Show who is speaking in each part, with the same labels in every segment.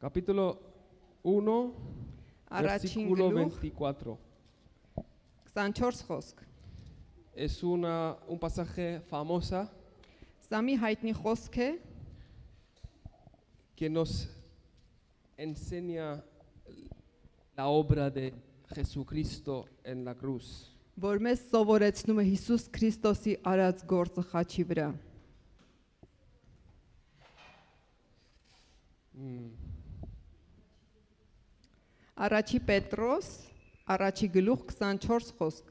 Speaker 1: Capítulo 1,
Speaker 2: Առաջին
Speaker 1: versículo
Speaker 2: գլուխ
Speaker 1: 24.
Speaker 2: 24 խոսք։
Speaker 1: Es un pasaje famoso
Speaker 2: Սա մի հայտնի խոսք է,
Speaker 1: que nos enseña la obra de Jesucristo en la cruz.
Speaker 2: որ մեզ սովորեցնում է Հիսուս Քրիստոսի արած գործը խաչի վրա։ Առաջի Պետրոս, առաջի գլուխ 24 խոսք։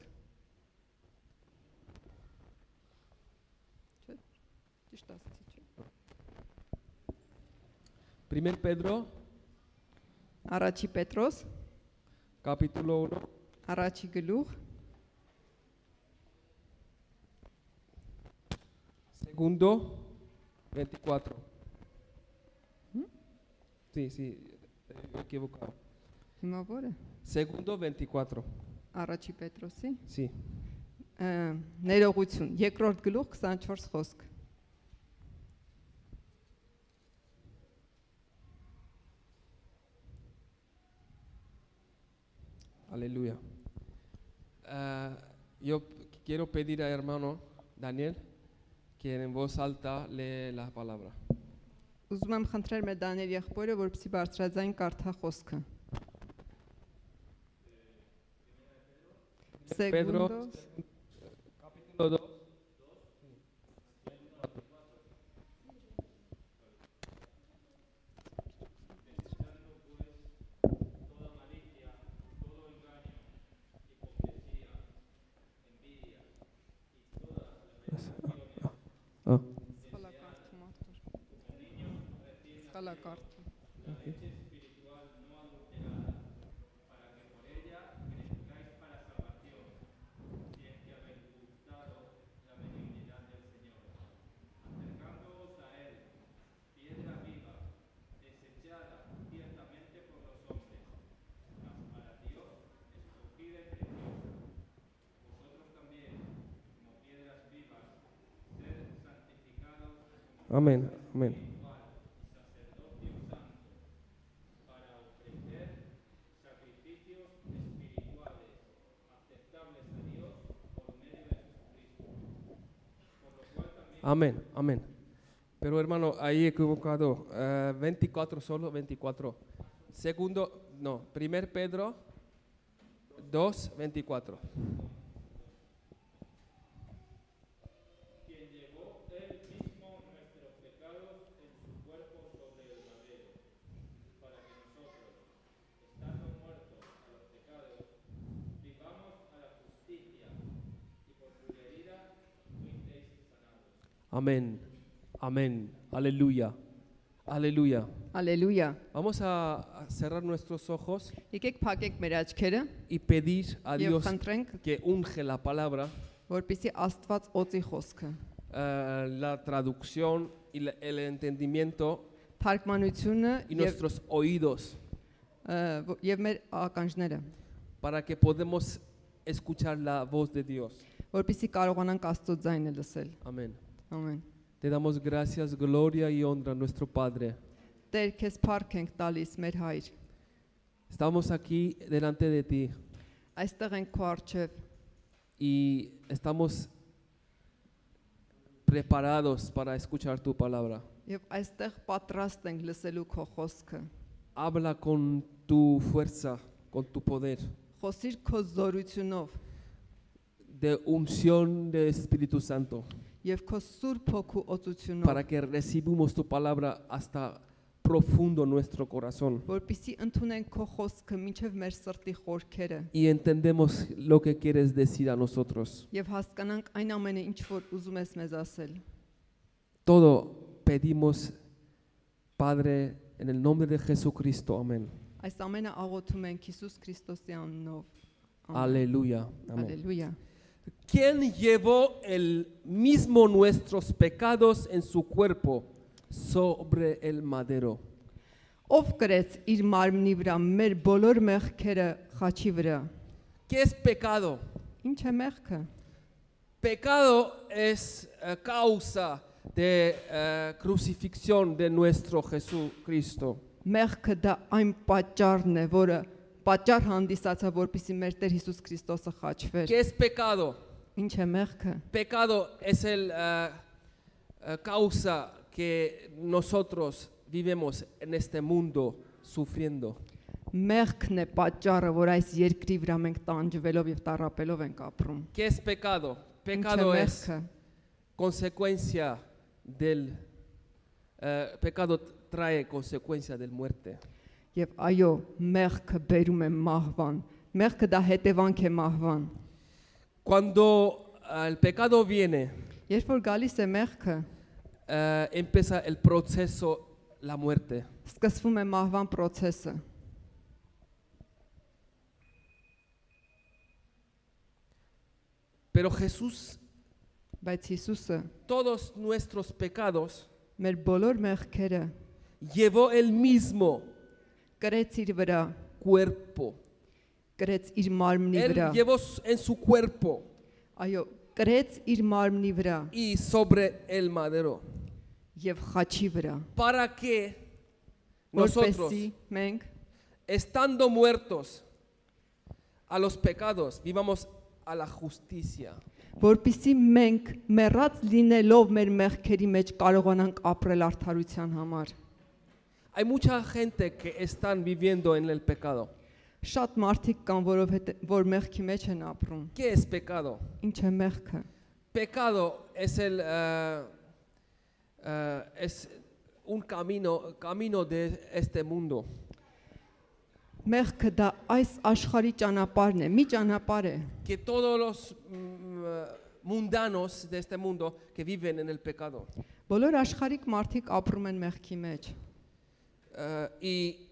Speaker 2: Ճիշտ ասացի, չէ՞։
Speaker 1: Primer Pedro,
Speaker 2: Առաջի Պետրոս,
Speaker 1: capítulo 1,
Speaker 2: առաջի գլուխ,
Speaker 1: segundo 24. Sí, he equivocado.
Speaker 2: հիմա ո՞ր է։
Speaker 1: Segundo 24.
Speaker 2: Առաջի Պետրոսի
Speaker 1: Sí.
Speaker 2: ներողություն, երկրորդ գլուխ 24 խոսք։
Speaker 1: Aleluya. Yo quiero pedir a hermano Daniel que en voz alta lee la palabra.
Speaker 2: Ուզում եմ խնդրել մեր Դանիել եղբորը, որպեսզի բարձրաձայն կարդա խոսքը։
Speaker 1: Pedro,
Speaker 2: Segundo,
Speaker 1: capítulo 2. Amén, amén. Amén, amén. Pero hermano, ahí equivocado. 24 solo, 24. Segundo, no, primer Pedro 2, 24. Amén, amén, aleluya, aleluya.
Speaker 2: Ալելույա։
Speaker 1: Vamos a cerrar nuestros ojos
Speaker 2: Եկեք փակեք մեր աչքերը
Speaker 1: y pedir a
Speaker 2: եւ
Speaker 1: Dios
Speaker 2: խնդրենք,
Speaker 1: que unge la palabra,
Speaker 2: որպեսզի Աստված օծի խոսքը,
Speaker 1: la traducción y el entendimiento
Speaker 2: թարգմանությունը
Speaker 1: y
Speaker 2: եւ
Speaker 1: nuestros oídos
Speaker 2: եւ մեր ականջները,
Speaker 1: para que podamos escuchar la voz de Dios.
Speaker 2: որպեսզի կարողանանք Աստծո ձայնը լսել։
Speaker 1: Amén.
Speaker 2: Ամեն։
Speaker 1: Te damos gracias, gloria y honra a nuestro Padre.
Speaker 2: Տեր, քեզ փառք ենք տալիս, մեր Հայր։
Speaker 1: Estamos aquí delante de ti
Speaker 2: Այստեղ ենք քո առջև
Speaker 1: y estamos preparados para escuchar tu palabra.
Speaker 2: եւ այստեղ պատրաստ ենք լսելու քո խոսքը։
Speaker 1: Habla con tu fuerza, con tu poder,
Speaker 2: Խոսիր քո զորությունով
Speaker 1: de unción del Espíritu Santo,
Speaker 2: եւ քո Սուրբ Հոգու օծությունով,
Speaker 1: para que recibamos tu palabra hasta profundo nuestro corazón
Speaker 2: որպեսզի ընդունենք քո խոսքը մինչև մեր սրտի խորքերը
Speaker 1: y entendemos lo que quieres decir a nosotros.
Speaker 2: եւ հասկանանք այն ամենը, ինչ որ ուզում ես մեզ ասել։
Speaker 1: Todo pedimos, Padre, en el nombre de Jesucristo. Amén.
Speaker 2: Այս ամենը աղոթում ենք Հիսուս Քրիստոսի անունով։
Speaker 1: Aleluya. Amén.
Speaker 2: Ալելույա։
Speaker 1: ¿Quién llevó el mismo nuestros pecados en su cuerpo sobre el madero?
Speaker 2: Ով կրեց իր մարմնի վրա մեր բոլոր մեղքերը խաչի վրա։
Speaker 1: ¿Qué es pecado?
Speaker 2: Ինչ է մեղքը։
Speaker 1: Pecado es causa de crucifixión de nuestro Jesucristo.
Speaker 2: Մեղքը դա այն պատճառն է, որը պատճառ հանդիսացավ, որպեսզի մեր Տեր Հիսուս Քրիստոսը խաչվեր։
Speaker 1: ¿Qué es pecado?
Speaker 2: Ինչ է մեղքը։
Speaker 1: Pecado es el causa que nosotros vivimos en este mundo sufriendo.
Speaker 2: Մեղքն է պատճառը, որ այս երկրի վրա մենք տանջվելով եւ տառապելով ենք ապրում։
Speaker 1: ¿Qué es pecado?
Speaker 2: Ինչ է
Speaker 1: Pecado es
Speaker 2: մեղքը։
Speaker 1: consecuencia del pecado trae consecuencia del muerte.
Speaker 2: Եվ այո, մեղքը բերում է մահվան։ Մեղքը դա հետևանք է մահվան։
Speaker 1: Cuando el pecado viene,
Speaker 2: Երբ որ գալիս է մեղքը,
Speaker 1: empieza el proceso, la muerte.
Speaker 2: սկսվում է մահվան process-ը։
Speaker 1: Pero Jesús,
Speaker 2: Բայց Հիսուսը
Speaker 1: todos nuestros pecados,
Speaker 2: մեր բոլոր մեղքերը
Speaker 1: llevó él mismo
Speaker 2: կրեց իր վրա,
Speaker 1: cuerpo.
Speaker 2: կրեց իր մարմնի
Speaker 1: Él
Speaker 2: վրա։
Speaker 1: llevó en su cuerpo
Speaker 2: Այո, կրեց իր մարմնի վրա
Speaker 1: y sobre el madero.
Speaker 2: եւ խաչի վրա,
Speaker 1: Para que nosotros,
Speaker 2: որպեսզի մենք
Speaker 1: estando muertos a los pecados, vivamos a la justicia.
Speaker 2: որպեսզի մենք մեռած լինելով մեր մեղքերի մեջ կարողանանք ապրել արդարության համար։
Speaker 1: Hay mucha gente que están viviendo en el pecado.
Speaker 2: Շատ մարդիկ կան, որ մեղքի մեջ են ապրում։
Speaker 1: ¿Qué es pecado?
Speaker 2: Ինչ է մեղքը։
Speaker 1: Pecado es es un camino de este mundo.
Speaker 2: Մեղքը դա այս աշխարհի ճանապարհն է, մի ճանապարհ է,
Speaker 1: Que todos los mundanos de este mundo que viven en el pecado.
Speaker 2: բոլոր աշխարհիկ մարդիկ ապրում են մեղքի մեջ։
Speaker 1: Y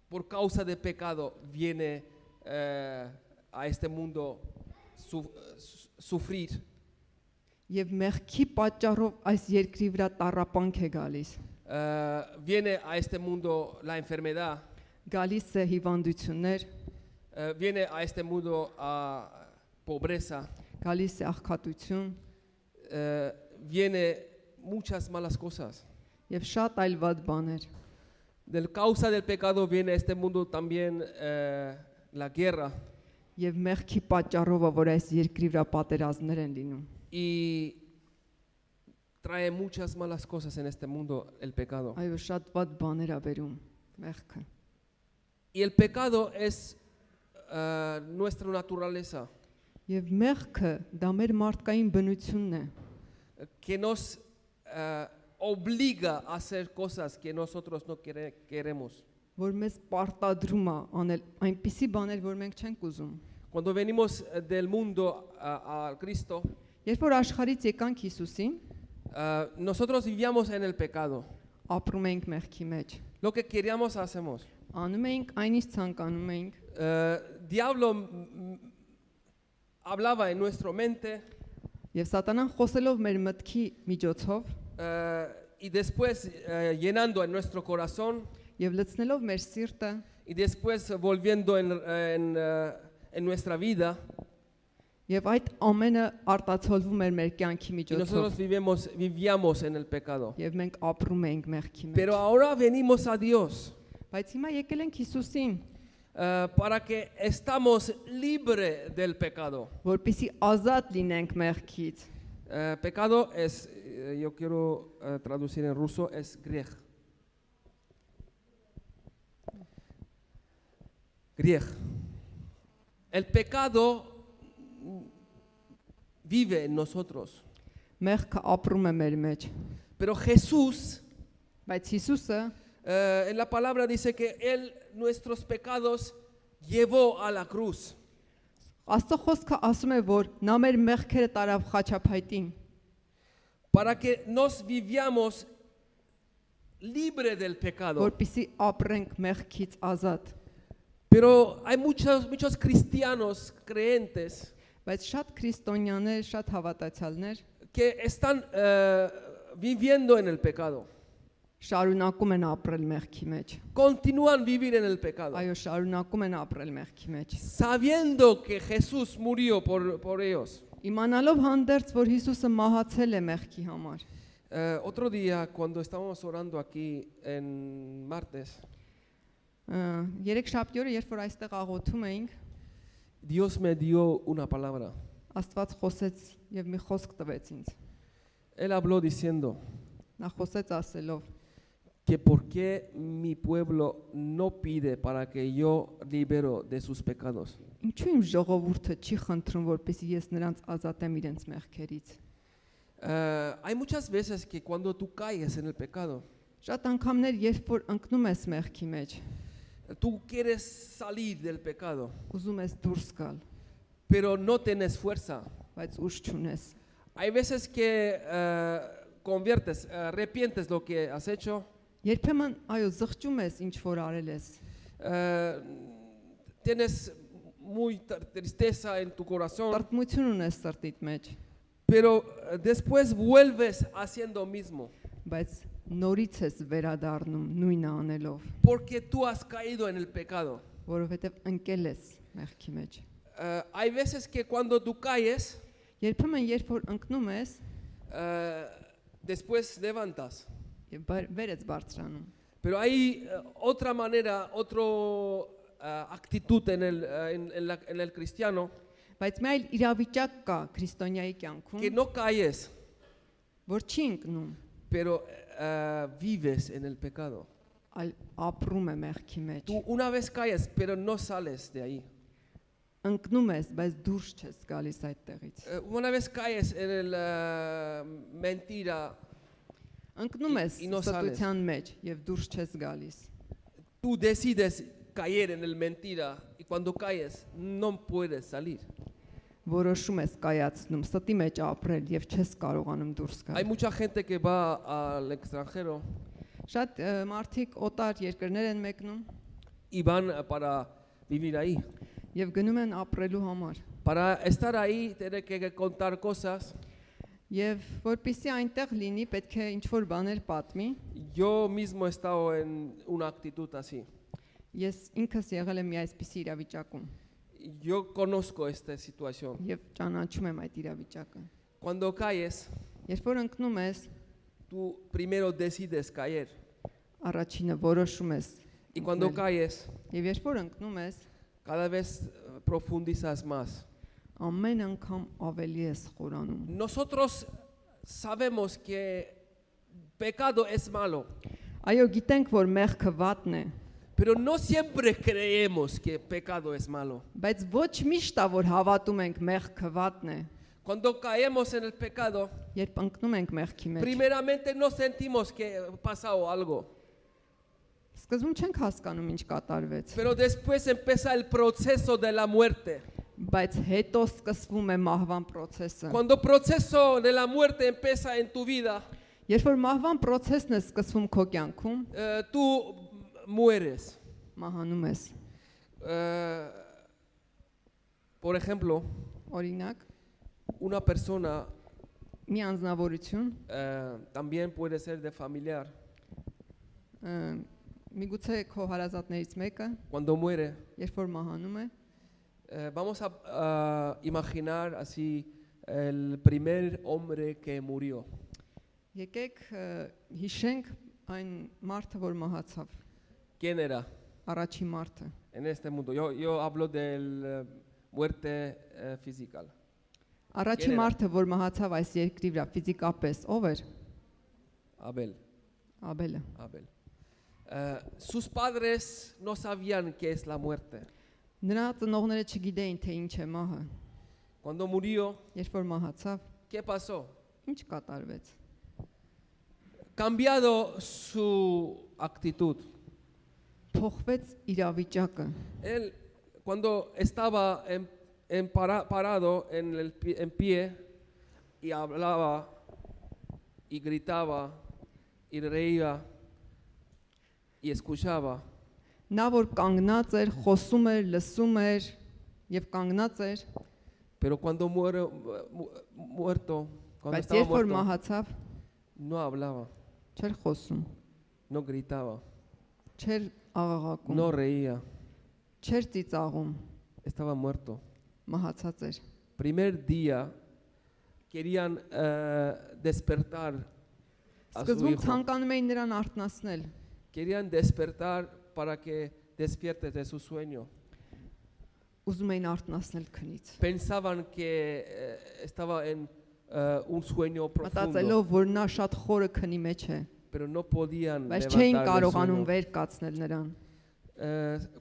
Speaker 1: por causa de pecado viene a este mundo sufrir.
Speaker 2: Եվ մեղքի պատճառով այս երկրի վրա տառապանք է գալիս։
Speaker 1: Viene a este mundo la enfermedad.
Speaker 2: Գալիս է հիվանդություններ,
Speaker 1: Viene a este mundo a pobreza.
Speaker 2: գալիս է աղքատություն
Speaker 1: Viene muchas malas cosas.
Speaker 2: եւ շատ այլ վատ բաներ։
Speaker 1: Del causa del pecado viene a este mundo también la guerra.
Speaker 2: Եվ մեղքի պատճառով է, որ այս երկրի վրա պատերազմներ են լինում։
Speaker 1: Y trae muchas malas cosas en este mundo el pecado.
Speaker 2: Այո, շատ վատ բաներ ա բերում մեղքը։
Speaker 1: Y el pecado es nuestra naturaleza,
Speaker 2: Եվ մեղքը դա մեր մարդկային բնությունն է,
Speaker 1: que nos obliga a hacer cosas que nosotros no queremos.
Speaker 2: որ մեզ պարտադրում է անել այնպիսի բաներ, որ մենք չենք ուզում։
Speaker 1: Cuando venimos del mundo a Cristo,
Speaker 2: Երբ որ աշխարհից եկանք Հիսուսին,
Speaker 1: nosotros vivíamos en el pecado.
Speaker 2: ապրում ենք մեղքի մեջ։
Speaker 1: Lo que queríamos hacemos.
Speaker 2: Անում ենք այն ինչ ցանկանում ենք,
Speaker 1: Diablo hablaba en nuestra mente
Speaker 2: եւ սատանան խոսելով մեր մտքի միջոցով
Speaker 1: y después llenando en nuestro corazón
Speaker 2: եւ լցնելով մեր սիրտը
Speaker 1: y después volviendo en nuestra vida.
Speaker 2: եւ այդ ամենը արտացոլվում էր մեր կյանքի
Speaker 1: Y nosotros
Speaker 2: միջոցով
Speaker 1: vivíamos en el pecado.
Speaker 2: եւ մենք ապրում ենք մեղքի մեջ։
Speaker 1: Pero ahora venimos a Dios
Speaker 2: Բայց հիմա եկել ենք Հիսուսին,
Speaker 1: para que estamos libres del pecado.
Speaker 2: որպեսզի ազատ լինենք մեղքից։
Speaker 1: Pecado es, yo quiero traducir en ruso, es griech. Griech. El pecado vive en nosotros.
Speaker 2: Մեղքը ապրում է մեր մեջ։
Speaker 1: Pero Jesús,
Speaker 2: Բայց Հիսուսը
Speaker 1: en la palabra dice que Él nuestros pecados llevó a la cruz.
Speaker 2: Աստծո խոսքը ասում է, որ նա մեր մեղքերը տարավ խաչափայտին,
Speaker 1: Para que nos viviamos libre del pecado.
Speaker 2: որպեսզի ապրենք մեղքից ազատ։
Speaker 1: Pero hay muchos cristianos creyentes
Speaker 2: Բայց շատ քրիստոնյաներ, շատ հավատացյալներ
Speaker 1: que están viviendo en el pecado.
Speaker 2: շարունակում են ապրել մեղքի մեջ։
Speaker 1: Continúan vivir en el pecado.
Speaker 2: Այո, շարունակում են ապրել մեղքի մեջ։
Speaker 1: Sabiendo que Jesús murió por ellos.
Speaker 2: Իմանալով հանդերձ, որ Հիսուսը մահացել է մեղքի համար։
Speaker 1: Otro día, cuando estábamos orando aquí en martes,
Speaker 2: Երեքշաբթի օրը, երբ որ այստեղ աղոթում էինք,
Speaker 1: Dios me dio una palabra.
Speaker 2: Աստված խոսեց եւ մի խոսք տվեց ինձ։
Speaker 1: Él habló diciendo
Speaker 2: Նա խոսեց ասելով.
Speaker 1: que por qué mi pueblo no pide para que yo libero de sus pecados.
Speaker 2: Ինչու իմ ժողովուրդը չի խնդրում, որպեսզի ես նրանց ազատեմ իրենց մեղքերից։
Speaker 1: Hay muchas veces que cuando tú caes en el pecado,
Speaker 2: Շատ անգամներ, երբ որ ընկնում ես մեղքի մեջ,
Speaker 1: tú quieres salir del pecado,
Speaker 2: ուզում ես դուրս գալ,
Speaker 1: pero no tienes fuerza.
Speaker 2: բայց ուժ չունես։
Speaker 1: Hay veces que conviertes, arrepientes lo que has hecho,
Speaker 2: Երբեմն այո, զղջում ես ինչ որ արել ես,
Speaker 1: tienes muy tristeza en tu corazón,
Speaker 2: տրտմություն ունես սրտիդ մեջ,
Speaker 1: pero después vuelves haciendo mismo,
Speaker 2: բայց նորից ես վերադառնում նույնը անելով,
Speaker 1: porque tú has caído en el pecado.
Speaker 2: որովհետև ընկել ես մեղքի մեջ։
Speaker 1: Hay veces que cuando tú caes,
Speaker 2: Երբեմն երբ որ ընկնում ես,
Speaker 1: después levantas.
Speaker 2: վեր ես բարձրանում։
Speaker 1: Pero hay otra manera, otra actitud en el cristiano,
Speaker 2: Բայց մի այլ իրավիճակ կա քրիստոնյայի կյանքում,
Speaker 1: que no caes,
Speaker 2: որ չի ընկնում,
Speaker 1: pero vives en el pecado.
Speaker 2: այլ ապրում է մեղքի մեջ։
Speaker 1: Tú una vez caes, pero no sales de ahí.
Speaker 2: Ընկնում ես, բայց դուրս չես գալիս այդտեղից։
Speaker 1: Una vez caes en la mentira,
Speaker 2: Ընկնում ես
Speaker 1: y no sales.
Speaker 2: ստության մեջ եւ դուրս չես գալիս։
Speaker 1: Tú decides caer en el mentira y cuando caes no puedes salir.
Speaker 2: Որոշում ես կայացնում, ստի մեջ ապրել եւ չես կարողանում դուրս
Speaker 1: Hay
Speaker 2: գալ։
Speaker 1: mucha gente que va al extranjero
Speaker 2: Շատ մարդիկ օտար երկրներ են մեկնում
Speaker 1: y van para vivir ahí.
Speaker 2: եւ գնում են ապրելու համար։
Speaker 1: Para estar ahí tiene que contar cosas.
Speaker 2: Եվ որpիսի այնտեղ լինի, պետք է ինչ որ բաներ պատմի։
Speaker 1: Yo mismo he estado en una actitud así.
Speaker 2: Ես ինքս եղել եմ մի այսպիսի իրավիճակում
Speaker 1: Yo conozco esta situación.
Speaker 2: եւ ճանաչում եմ այդ իրավիճակը։
Speaker 1: Cuando caes,
Speaker 2: Երբ որ ընկնում ես,
Speaker 1: tú primero decides caer.
Speaker 2: առաջինը որոշում ես։
Speaker 1: Y cuando
Speaker 2: ընկնել։
Speaker 1: caes,
Speaker 2: Եվ երբ որ ընկնում ես,
Speaker 1: cada vez profundizas más.
Speaker 2: ամեն անգամ ավելի ես խորանում։
Speaker 1: Nosotros sabemos que pecado es malo,
Speaker 2: Այո, գիտենք, որ մեղքը վատն է,
Speaker 1: pero no siempre creemos que pecado es malo.
Speaker 2: բայց ոչ միշտ է, որ հավատում ենք մեղքը վատն է։
Speaker 1: Cuando caemos en el pecado,
Speaker 2: Երբ ընկնում ենք մեղքի մեջ,
Speaker 1: primeramente no sentimos que ha pasado algo,
Speaker 2: սկզբում չենք հասկանում ինչ կատարվեց,
Speaker 1: pero después empieza el proceso de la muerte.
Speaker 2: բայց հետո սկսվում է մահվան process-ը։
Speaker 1: Cuando el proceso de la muerte empieza en tu vida,
Speaker 2: Երբ որ մահվան process-ն է սկսվում քո կյանքում,
Speaker 1: tú mueres.
Speaker 2: մահանում ես։
Speaker 1: Por ejemplo,
Speaker 2: Օրինակ,
Speaker 1: una persona
Speaker 2: մի անձնավորություն,
Speaker 1: también puede ser de familiar.
Speaker 2: միգուցե քո հարազատներից մեկը,
Speaker 1: Cuando muere,
Speaker 2: երբ որ մահանում է,
Speaker 1: vamos a imaginar así el primer hombre que murió.
Speaker 2: եկեք հիշենք այն մարդը, որ մահացավ,
Speaker 1: ¿Quién era
Speaker 2: առաջին մարդը։
Speaker 1: en este mundo? Yo hablo de muerte física.
Speaker 2: Առաջին
Speaker 1: Կերերը։
Speaker 2: մարդը, որ մահացավ այս երկրի վրա ֆիզիկապես, ով էր։
Speaker 1: Abel.
Speaker 2: Աբելը։
Speaker 1: Abel. Sus padres no sabían qué es la muerte.
Speaker 2: Նրա ծնողները չգիտեին, թե ինչ է մահը։
Speaker 1: Cuando murió,
Speaker 2: Երբ որ մահացավ,
Speaker 1: ¿qué pasó?
Speaker 2: ինչ կատարվեց։
Speaker 1: Cambiado su actitud.
Speaker 2: Փոխվեց իրավիճակը։
Speaker 1: Él, cuando estaba parado en pie y hablaba y gritaba y reía y escuchaba,
Speaker 2: Նա որ կանգնած էր, խոսում էր, լսում էր եւ կանգնած էր,
Speaker 1: pero cuando muerto, cuando
Speaker 2: բայց
Speaker 1: estaba
Speaker 2: երբ որ
Speaker 1: muerto,
Speaker 2: մահացավ,
Speaker 1: no hablaba,
Speaker 2: չէր խոսում,
Speaker 1: no gritaba,
Speaker 2: չէր աղաղակում,
Speaker 1: no reía,
Speaker 2: չէր ծիծաղում,
Speaker 1: estaba muerto.
Speaker 2: մահացած էր։
Speaker 1: Primer día querían despertar a su
Speaker 2: Սկզբում
Speaker 1: hijo.
Speaker 2: ցանկանում էին նրան արթնացնել,
Speaker 1: Querían despertar para que despierte de su sueño.
Speaker 2: ուզում էին արթնացնել քնից։
Speaker 1: Pensaban que estaba en un sueño profundo,
Speaker 2: Մտածելով, որ նա շատ խորը քնի մեջ է,
Speaker 1: pero no podían
Speaker 2: բայց չէին
Speaker 1: levantar del
Speaker 2: կարողանում
Speaker 1: sueño.
Speaker 2: վեր կացնել նրան։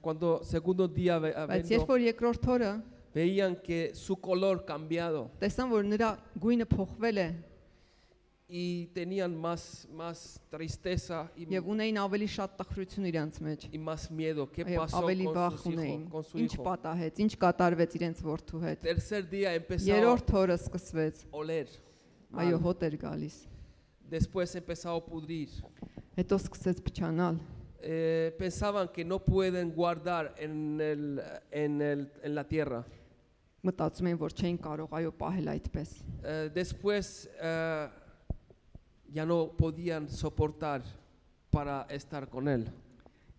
Speaker 1: Cuando segundo día
Speaker 2: Բայց երբ որ երկրորդ օրը
Speaker 1: veían que su color cambiado
Speaker 2: տեսան, որ նրա գույնը փոխվել է
Speaker 1: y tenían más tristeza
Speaker 2: եւ ունեին ավելի շատ տխրություն իրենց մեջ,
Speaker 1: y más miedo. ¿Qué
Speaker 2: եւ
Speaker 1: pasó
Speaker 2: ավելի
Speaker 1: con
Speaker 2: վախ
Speaker 1: sus
Speaker 2: ունեին,
Speaker 1: hijos, con su
Speaker 2: ինչ
Speaker 1: hijo?
Speaker 2: պատահեց, ինչ կատարվեց իրենց որդու հետ։
Speaker 1: Tercer día empezaba
Speaker 2: Երրորդ օրը սկսվեց,
Speaker 1: a oler
Speaker 2: այո,
Speaker 1: mal.
Speaker 2: հոտ էր gալիս։
Speaker 1: Después empezaba a pudrir.
Speaker 2: Հետո սկսեց փչանալ։
Speaker 1: Pensaban que no pueden guardar en la tierra.
Speaker 2: Մտածում էին, որ չէին կարող այո պահել այդպես։
Speaker 1: Después ya no podían soportar para estar con él.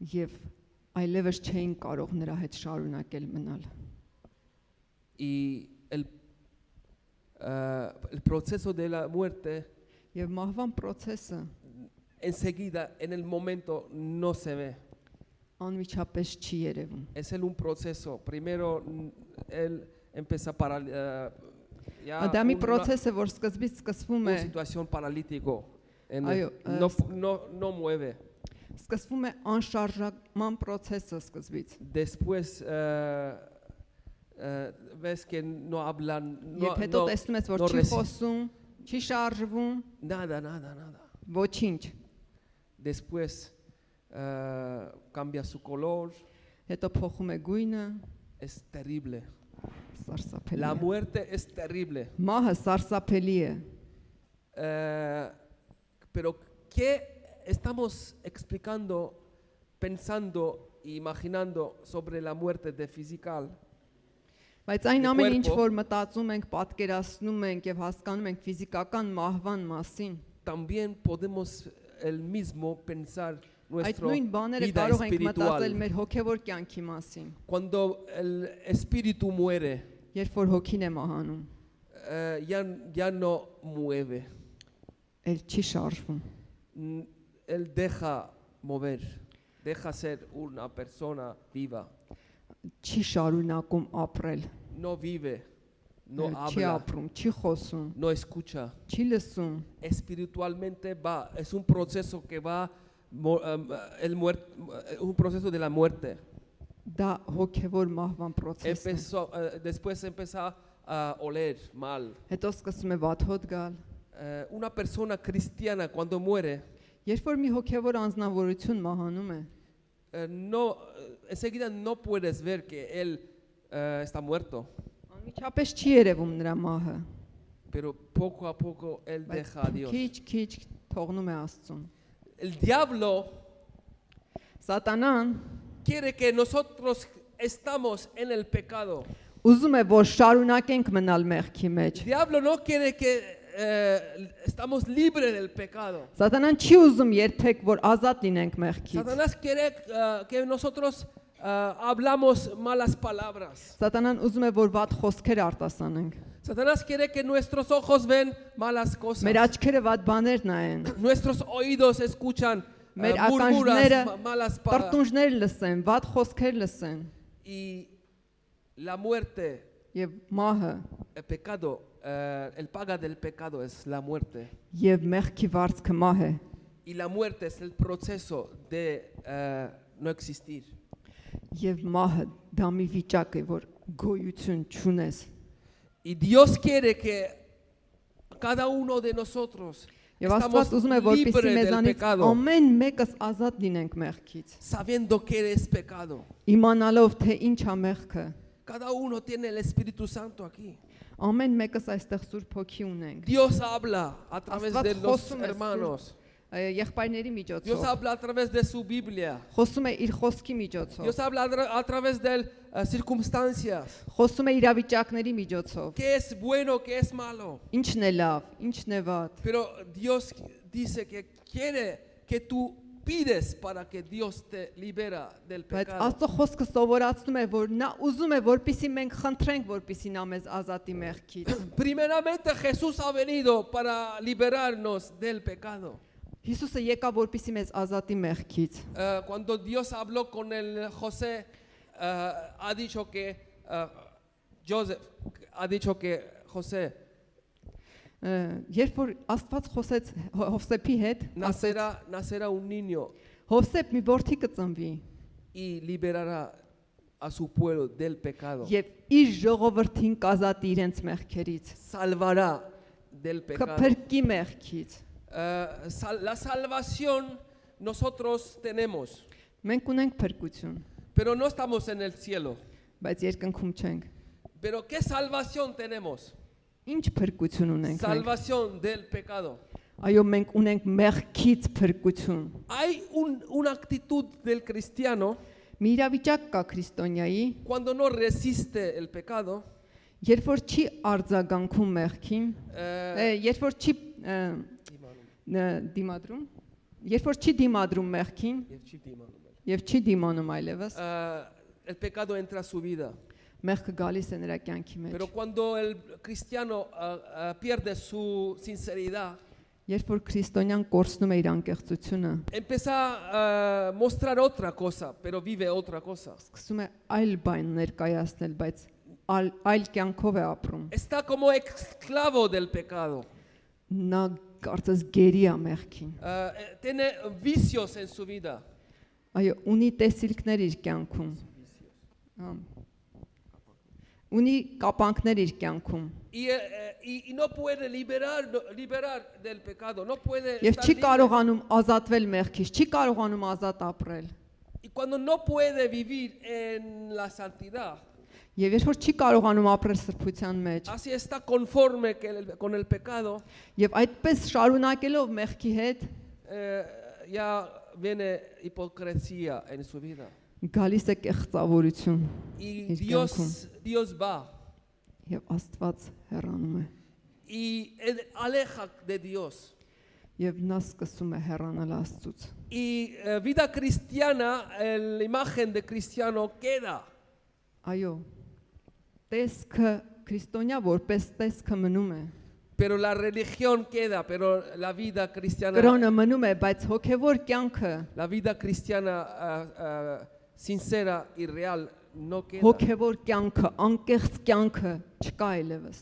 Speaker 2: Եվ այլևս չէին կարող նրա հետ շարունակել մնալ։
Speaker 1: Y el proceso de la muerte
Speaker 2: Եվ մահվան process-ը
Speaker 1: enseguida, en el momento, no se ve.
Speaker 2: անմիջապես չի երևում։
Speaker 1: Es un proceso. Primero él empieza para ya
Speaker 2: Ադամի
Speaker 1: una
Speaker 2: process-ը, որ սկզբից սկսվում է,
Speaker 1: situación paralítico.
Speaker 2: Այո,
Speaker 1: No mueve.
Speaker 2: սկսվում է անշարժման process-ը սկզբից։
Speaker 1: Después ves que no hablan,
Speaker 2: Եվ հետո տեսնում ես, որ չի խոսում, չի շարժվում,
Speaker 1: nada.
Speaker 2: ոչինչ։
Speaker 1: Después cambia su color.
Speaker 2: Հետո փոխում է գույնը,
Speaker 1: Es terrible.
Speaker 2: սարսափելի
Speaker 1: La
Speaker 2: է։
Speaker 1: muerte es terrible.
Speaker 2: Մահը սարսափելի է։
Speaker 1: Pero ¿qué estamos explicando, pensando, imaginando sobre la muerte de física?
Speaker 2: Բայց այն
Speaker 1: De
Speaker 2: ամեն ինչ,
Speaker 1: cuerpo.
Speaker 2: որ մտածում ենք, պատկերացնում ենք եւ հասկանում ենք ֆիզիկական մահվան մասին,
Speaker 1: También podemos el mismo pensar
Speaker 2: այդ
Speaker 1: nuestra
Speaker 2: նույն բաները
Speaker 1: vida
Speaker 2: կարող ենք մտածել
Speaker 1: espiritual.
Speaker 2: մեր հոգեվոր կյանքի մասին,
Speaker 1: Cuando el espíritu muere,
Speaker 2: երբ որ hոգին է մահանում,
Speaker 1: ya no mueve.
Speaker 2: էլ չի շարժվում։
Speaker 1: Él deja mover, deja ser una persona viva.
Speaker 2: Չի շարունակում ապրել,
Speaker 1: No vive, no
Speaker 2: չի
Speaker 1: habla,
Speaker 2: ապրում, չի խոսում,
Speaker 1: no escucha.
Speaker 2: չի լսում,
Speaker 1: Espiritualmente va, es un proceso que va, un proceso de la muerte.
Speaker 2: դա հոգեվոր մահվան process-ն է։
Speaker 1: Después empieza a oler mal.
Speaker 2: Հետո սկսում է վատ հոտ գալ։
Speaker 1: Una persona cristiana cuando muere,
Speaker 2: Երբ որ մի հոգեվոր անձնավորություն մահանում է,
Speaker 1: enseguida no puedes ver que él está muerto,
Speaker 2: անմիջապես չի երևում նրա մահը,
Speaker 1: pero poco a poco él
Speaker 2: բայց
Speaker 1: deja a Dios.
Speaker 2: քիչ թողնում է Աստծուն։
Speaker 1: El diablo
Speaker 2: Սատանան
Speaker 1: quiere que nosotros estamos en el pecado.
Speaker 2: ուզում է, որ շարունակենք մնալ մեղքի մեջ։
Speaker 1: El diablo no quiere que estamos libres del pecado.
Speaker 2: Սատանան չի ուզում երբեք, որ ազատ լինենք մեղքից։
Speaker 1: Satanás quiere que nosotros hablamos malas palabras.
Speaker 2: Սատանան ուզում է, որ վատ խոսքեր արտասանենք։
Speaker 1: Satanás quiere que nuestros ojos ven malas cosas.
Speaker 2: Մեր աչքերը վատ բաներ նայեն,
Speaker 1: Nuestros oídos escuchan
Speaker 2: մեր
Speaker 1: murmuras,
Speaker 2: ականջները
Speaker 1: malas palabras.
Speaker 2: պրտունջներ լսեն, վատ խոսքեր լսեն։
Speaker 1: Y la muerte,
Speaker 2: Եվ մահը
Speaker 1: el pecado, el paga del pecado es la muerte.
Speaker 2: եւ մեղքի վարձքը մահ է։
Speaker 1: Y la muerte es el proceso de no existir.
Speaker 2: Եվ մահը դա մի վիճակ է, որ գոյություն չունես։
Speaker 1: Y Dios quiere que cada uno de nosotros
Speaker 2: Եվ
Speaker 1: estamos
Speaker 2: Աստված ուզում է, որպեսզի
Speaker 1: libres del
Speaker 2: մեզանից
Speaker 1: pecado,
Speaker 2: ամեն մեկս ազատ լինենք մեղքից,
Speaker 1: sabiendo que es pecado.
Speaker 2: իմանալով թե ինչ է մեղքը։
Speaker 1: Cada uno tiene el Espíritu Santo aquí.
Speaker 2: Ամեն մեկս այստեղ Սուրբ Հոգի ունենք։
Speaker 1: Dios habla a través
Speaker 2: Աստված
Speaker 1: de los
Speaker 2: խոսում է
Speaker 1: hermanos.
Speaker 2: եղբայրների
Speaker 1: Dios
Speaker 2: միջոցով,
Speaker 1: habla a través de su Biblia.
Speaker 2: խոսում է իր խոսքի միջոցով,
Speaker 1: Dios habla a través de circunstancias.
Speaker 2: խոսում է իրավիճակների միջոցով,
Speaker 1: ¿Qué es bueno, qué es malo?
Speaker 2: ինչն է լավ, ինչն է վատ։
Speaker 1: Pero Dios dice que quiere que tú pides para que Dios te libera del
Speaker 2: Բայց
Speaker 1: pecado.
Speaker 2: Աստծո խոսքը սովորացնում է, որ նա ուզում է, որպեսզի մենք խնդրենք, որպեսզի նա մեզ ազատի մեղքից։
Speaker 1: Primeramente Jesús ha venido para liberarnos del pecado.
Speaker 2: Հիսուսը եկավ որպեսզի մեզ ազատի մեղքից։
Speaker 1: Cuando Dios habló con el José, ha dicho que Joseph ha dicho que José
Speaker 2: Երբ որ Աստված խոսեց Հովսեփի հետ, ասեց
Speaker 1: nacerá un niño
Speaker 2: Հովսեփ մի որդի կծնվի
Speaker 1: y liberará a su pueblo del pecado.
Speaker 2: եւ իր ժողովրդին կազատի իրենց մեղքերից,
Speaker 1: Salvará del pecado.
Speaker 2: կփրկի մեղքից։
Speaker 1: La salvación nosotros tenemos,
Speaker 2: Մենք ունենք փրկություն,
Speaker 1: pero no estamos en el cielo.
Speaker 2: բայց երկնքում չենք։
Speaker 1: Pero ¿qué salvación tenemos?
Speaker 2: Ինչ փրկություն ունենք մենք։
Speaker 1: Salvación del pecado.
Speaker 2: Այո, մենք ունենք մեղքից փրկություն։
Speaker 1: Hay una actitud del cristiano
Speaker 2: Մի իրավիճակ կա քրիստոնյայի,
Speaker 1: cuando no resiste el pecado,
Speaker 2: երբ որ չի արձագանքում մեղքին, երբ որ չի դիմադրում, երբ որ չի դիմադրում մեղքին եւ չի դիմանում այլևս,
Speaker 1: el pecado entra a su vida.
Speaker 2: մեղքը գալիս է նրա կյանքի մեջ։
Speaker 1: Pero cuando el cristiano pierde su sinceridad,
Speaker 2: Երբ որ քրիստոնյան կորցնում է իր անկեղծությունը,
Speaker 1: empieza a mostrar otra cosa, pero vive otra cosa.
Speaker 2: սկսում է այլ բան ներկայացնել, բայց այլ կյանքով է ապրում։
Speaker 1: Está como esclavo del pecado.
Speaker 2: Նա կարծես գերի է մեղքին։
Speaker 1: Tiene vicios en su vida.
Speaker 2: Այո, ունի տեսիլքներ իր կյանքում։ Ունի կապանքներ իր կյանքում։
Speaker 1: Y no puede liberar del pecado, no puede
Speaker 2: Եվ
Speaker 1: estar
Speaker 2: չի
Speaker 1: libre.
Speaker 2: կարողանում ազատվել մեղքից, չի կարողանում ազատ ապրել։
Speaker 1: Y cuando no puede vivir en la santidad,
Speaker 2: Եվ երբ որ չի կարողանում ապրել սրբության մեջ,
Speaker 1: así está conforme con el pecado,
Speaker 2: եւ այդպես շարունակելով մեղքի հետ,
Speaker 1: ya viene hipocresía en su vida.
Speaker 2: գալիս է կեղծավորություն
Speaker 1: Y
Speaker 2: իր կյանքում,
Speaker 1: Dios va
Speaker 2: եւ Աստված հեռանում է,
Speaker 1: y aleja de Dios.
Speaker 2: եւ նա սկսում է հեռանալ Աստծուց։
Speaker 1: Y vida cristiana, la imagen de cristiano queda.
Speaker 2: Այո, տեսքը քրիստոնյա որպես տեսքը մնում է,
Speaker 1: Pero la religión queda, pero la vida cristiana,
Speaker 2: կրոնը մնում է, բայց հոգեվոր կյանքը,
Speaker 1: la vida cristiana sincera y real no queda.
Speaker 2: հոգեվոր կյանքը, անկեղծ կյանքը չկա այլևս։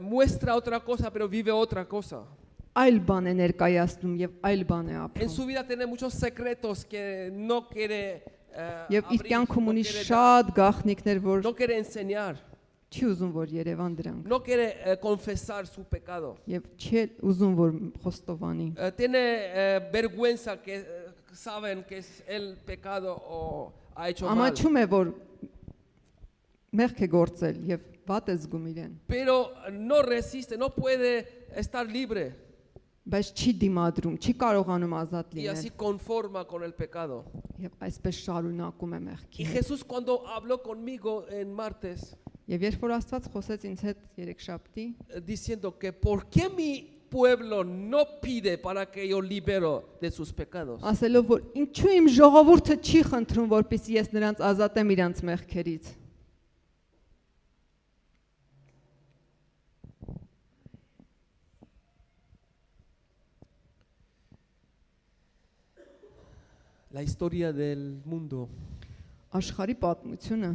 Speaker 1: Muestra otra cosa, pero vive otra cosa.
Speaker 2: Այլ բան է ներկայացնում եւ այլ բան է
Speaker 1: En
Speaker 2: ապրում։
Speaker 1: su vida tiene muchos secretos que no quiere
Speaker 2: Եվ իր
Speaker 1: abrir,
Speaker 2: կյանքում
Speaker 1: no
Speaker 2: ունի
Speaker 1: quiere dar,
Speaker 2: շատ գաղտնիքներ, որ
Speaker 1: no quiere enseñar,
Speaker 2: չի ուզում որ Երևան դրանք,
Speaker 1: no quiere confesar su pecado.
Speaker 2: եւ չի ուզում որ խոստովանի։
Speaker 1: Tiene vergüenza que saben que es el pecado o ha hecho mal.
Speaker 2: Ամաչում է որ մեղք է գործել եւ վատ է զգում իրեն,
Speaker 1: Pero no resiste, no puede estar libre
Speaker 2: բայց չի դիմադրում, չի կարողանում ազատ
Speaker 1: y así
Speaker 2: լինել
Speaker 1: conforma con el pecado.
Speaker 2: եւ այսպես շարունակում է
Speaker 1: Y
Speaker 2: մեղքի հետ։
Speaker 1: Jesús cuando habló conmigo en martes,
Speaker 2: Եվ երբ որ Աստված խոսեց ինձ հետ երեքշաբթի,
Speaker 1: diciendo que ¿por qué mi pueblo no pide para que yo libero de sus pecados?
Speaker 2: ասելով որ ինչու իմ ժողովուրդը չի խնդրում որպեսզի ես նրանց ազատեմ իրանց մեղքերից։
Speaker 1: La historia del mundo,
Speaker 2: Աշխարհի պատմությունը,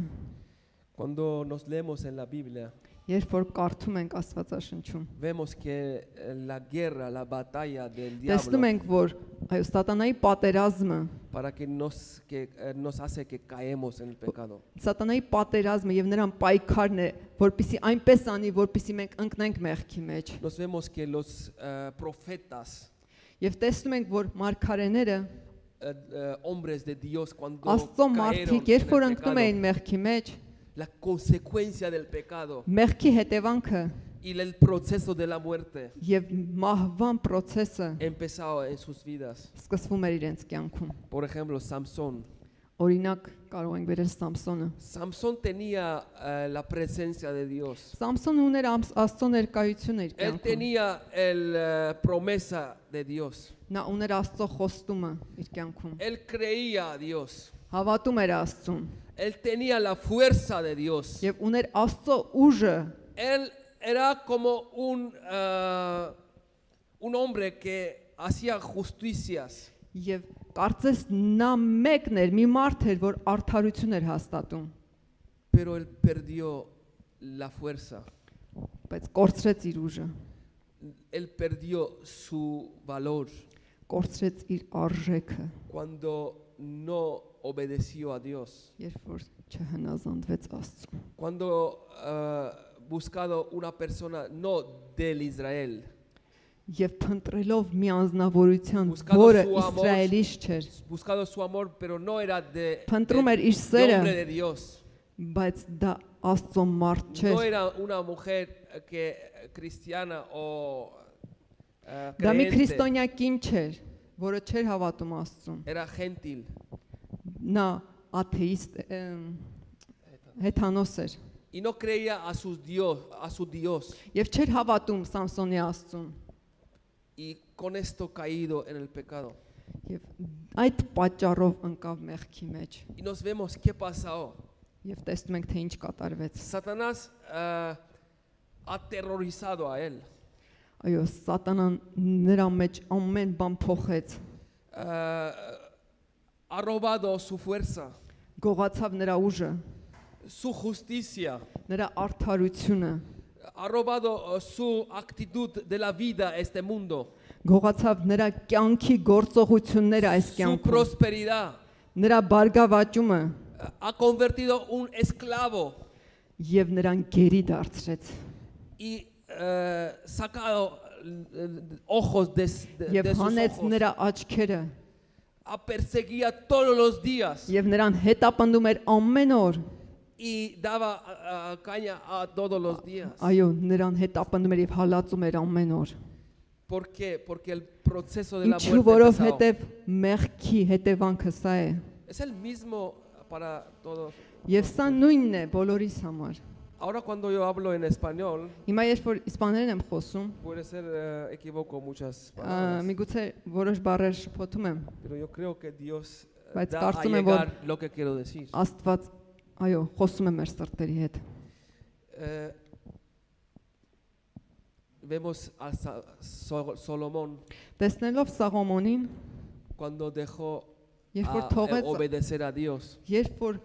Speaker 1: cuando nos leemos en la Biblia,
Speaker 2: երբ որ կարդում ենք Աստվածաշնչում,
Speaker 1: vemos que la guerra, la batalla del
Speaker 2: տեսնում
Speaker 1: diablo
Speaker 2: ենք, որ այո, սատանայի պատերազմը,
Speaker 1: para que nos hace que caemos en el pecado.
Speaker 2: սատանայի պատերազմը եւ նրան պայքարն է, որպեսզի այնպես անի, որպեսզի մենք ընկնենք մեղքի մեջ։
Speaker 1: Nos vemos que los profetas,
Speaker 2: Եվ տեսնում ենք, որ մարգարեները,
Speaker 1: hombres de Dios, cuando
Speaker 2: Աստծո
Speaker 1: cayeron
Speaker 2: մարդիկ, երբ որ
Speaker 1: en el
Speaker 2: ընկնում էին
Speaker 1: pecado,
Speaker 2: մեղքի մեջ,
Speaker 1: la consecuencia del pecado
Speaker 2: մեղքի հետևանքը
Speaker 1: y el proceso de la muerte
Speaker 2: եւ մահվան process-ը
Speaker 1: empezaba en sus vidas.
Speaker 2: սկսվում էր իրենց կյանքում։
Speaker 1: Por ejemplo, Samson.
Speaker 2: Օրինակ կարող ենք վերել Սամսոնը։
Speaker 1: Samson tenía la presencia de Dios.
Speaker 2: Սամսոնը ուներ Աստծո ներկայությունը իր
Speaker 1: Él
Speaker 2: կյանքում։
Speaker 1: tenía la promesa de Dios.
Speaker 2: Նա ուներ Աստծո խոստումը իր կյանքում։
Speaker 1: Él creía a Dios.
Speaker 2: Հավատում էր Աստծուն
Speaker 1: Él tenía la fuerza de Dios.
Speaker 2: եւ ուներ Աստծո ուժը։
Speaker 1: Él era como un hombre que hacía justicias,
Speaker 2: Եվ կարծես նա մեկն էր, մի մարդ էր, որ արդարություն էր հաստատում,
Speaker 1: pero él perdió la fuerza,
Speaker 2: բայց կորցրեց իր ուժը,
Speaker 1: él perdió su valor
Speaker 2: կորցրեց իր արժեքը,
Speaker 1: cuando no obedeció a Dios,
Speaker 2: երբ որ չհնազանդվեց Աստծուն։
Speaker 1: cuando buscado una persona no del Israel,
Speaker 2: Եվ փնտրելով մի անձնավորության,
Speaker 1: Buscado
Speaker 2: որը
Speaker 1: su amor.
Speaker 2: Իսրայելից չէր,
Speaker 1: buscado su amor, pero no era
Speaker 2: փնտրում էր իր
Speaker 1: de
Speaker 2: սերը,
Speaker 1: hombre de Dios.
Speaker 2: բայց դա Աստծո մարդ
Speaker 1: No
Speaker 2: չէր։
Speaker 1: era una mujer cristiana o
Speaker 2: Դա մի
Speaker 1: creyente,
Speaker 2: քրիստոնյա կին չէր, որը չէր հավատում Աստծուն։
Speaker 1: era gentil.
Speaker 2: Նա աթեիստ հեթանոս էր
Speaker 1: Y no creía a su Dios.
Speaker 2: եւ չէր հավատում Սամսոնի Աստծուն։
Speaker 1: Y con esto caído en el pecado.
Speaker 2: Եվ այդ պատճառով ընկավ մեղքի մեջ։
Speaker 1: Y nos vemos qué pasó.
Speaker 2: Եվ տեսնում ենք թե ինչ կատարվեց։
Speaker 1: Satanás ha aterrorizado a él.
Speaker 2: Այո, սատանան նրա մեջ ամեն բան փոխեց,
Speaker 1: Ha robado su fuerza,
Speaker 2: գողացավ նրա ուժը,
Speaker 1: su justicia,
Speaker 2: նրա արդարությունը,
Speaker 1: ha robado su actitud de la vida a este mundo,
Speaker 2: գողացավ նրա կյանքի գործողությունները այս
Speaker 1: su
Speaker 2: կյանքում,
Speaker 1: prosperidad.
Speaker 2: նրա բարգավաճումը
Speaker 1: Ha convertido un esclavo
Speaker 2: եւ նրան գերի դարձրեց
Speaker 1: y sacado ojos de
Speaker 2: եւ
Speaker 1: sus
Speaker 2: հանեց
Speaker 1: ojos.
Speaker 2: նրա աչքերը
Speaker 1: A perseguía todos los días
Speaker 2: եւ նրան հետապնդում էր ամեն օր,
Speaker 1: y daba caña a todos los días.
Speaker 2: այո, նրան հետապնդում էր եւ հալածում էր ամեն օր,
Speaker 1: ¿Por qué? Porque el proceso de la
Speaker 2: ինչու
Speaker 1: muerte
Speaker 2: որովհետեւ
Speaker 1: empezó.
Speaker 2: մեղքի հետևանքը սա է
Speaker 1: Es el mismo para todos.
Speaker 2: եւ սա նույնն է բոլորիս համար։
Speaker 1: Ahora cuando yo hablo en español,
Speaker 2: Հիմա երբ որ իսպաներեն եմ խոսում,
Speaker 1: puede ser equivoco muchas palabras,
Speaker 2: միգուցե որոշ բառեր շփոթում եմ,
Speaker 1: pero yo creo que Dios
Speaker 2: Բայց
Speaker 1: da a
Speaker 2: կարծում եմ, որ
Speaker 1: llegar lo que quiero decir.
Speaker 2: Աստված այո, խոսում է մեր սրտերի հետ։
Speaker 1: Eh, Vemos a Solomón
Speaker 2: Տեսնելով Սաղոմոնին,
Speaker 1: cuando dejó
Speaker 2: երբ որ
Speaker 1: a
Speaker 2: թողեց,
Speaker 1: obedecer a Dios
Speaker 2: երբ որ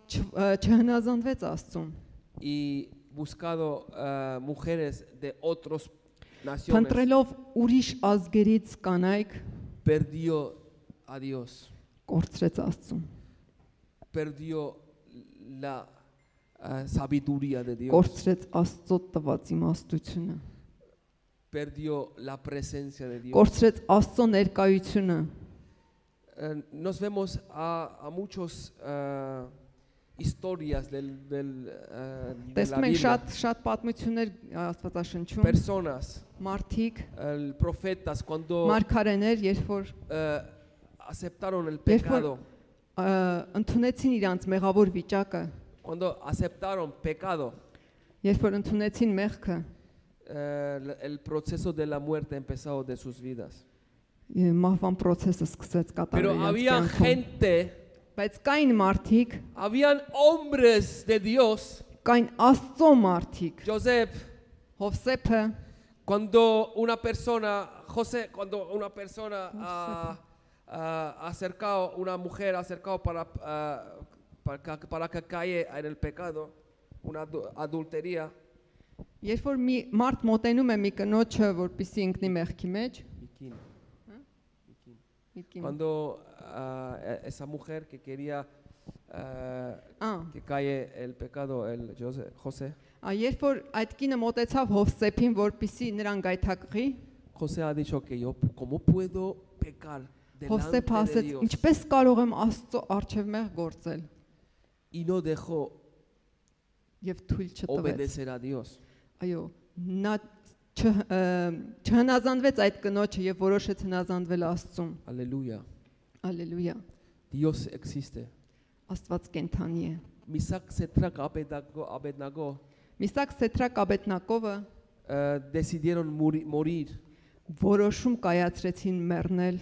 Speaker 2: չհնազանդվեց Աստծուն,
Speaker 1: y buscado mujeres de otras naciones,
Speaker 2: փնտրելով ուրիշ ազգերից կանայք,
Speaker 1: perdió a Dios,
Speaker 2: կորցրեց Աստծուն,
Speaker 1: perdió la sabiduría de Dios,
Speaker 2: կորցրեց Աստծո տված իմաստությունը,
Speaker 1: perdió la presencia de Dios.
Speaker 2: կորցրեց Աստծո ներկայությունը։
Speaker 1: Nos vemos a muchos historias de la
Speaker 2: Տեսնում ենք
Speaker 1: Biblia,
Speaker 2: շատ պատմություններ Աստվածաշնչում,
Speaker 1: personas,
Speaker 2: մարդիկ,
Speaker 1: profetas, cuando
Speaker 2: մարգարեներ, երբ որ
Speaker 1: aceptaron el
Speaker 2: Երբ որ
Speaker 1: pecado,
Speaker 2: ընդունեցին իրանց մեղավոր վիճակը,
Speaker 1: cuando aceptaron pecado,
Speaker 2: երբ որ ընդունեցին մեղքը,
Speaker 1: el proceso de la muerte empezó de sus vidas.
Speaker 2: մահվան process-ը սկսեց
Speaker 1: Pero
Speaker 2: կատարել
Speaker 1: había
Speaker 2: իրենց կյանքում։
Speaker 1: gente,
Speaker 2: Բայց կային մարդիկ,
Speaker 1: habían hombres de Dios.
Speaker 2: կային Աստծո մարդիկ,
Speaker 1: Joseph,
Speaker 2: Հովսեփը,
Speaker 1: cuando una persona, José, cuando una persona acercado, una mujer acercado para que caiga en el pecado, una adultería,
Speaker 2: երբ որ մի մարդ մոտենում է մի կնոջը, որպեսզի ընկնի մեղքի մեջ,
Speaker 1: cuando esa mujer que quería que caiga el pecado, el José,
Speaker 2: երբ որ այդ կինը մոտեցավ Հովսեփին, որպեսզի նրան գայթակղի,
Speaker 1: José ha dicho que yo, ¿cómo puedo pecar delante
Speaker 2: Հովսեփը
Speaker 1: de
Speaker 2: ասեց,
Speaker 1: Dios?
Speaker 2: ինչպես կարող եմ Աստծո առջև մեղ գործել,
Speaker 1: Y no dejó
Speaker 2: եւ թույլ չտվեց։
Speaker 1: obedecer a Dios.
Speaker 2: Այո, նա չհնազանդվեց այդ կնոջը եւ որոշեց հնազանդվել Աստծուն։
Speaker 1: Aleluya.
Speaker 2: Ալելույա։
Speaker 1: Dios existe.
Speaker 2: Աստված կենթանի է։
Speaker 1: Misac, Sadrach, Abednego
Speaker 2: Միսակ Սեթրակ Աբեդնակովը
Speaker 1: decidieron morir,
Speaker 2: որոշում կայացրեցին մեռնել,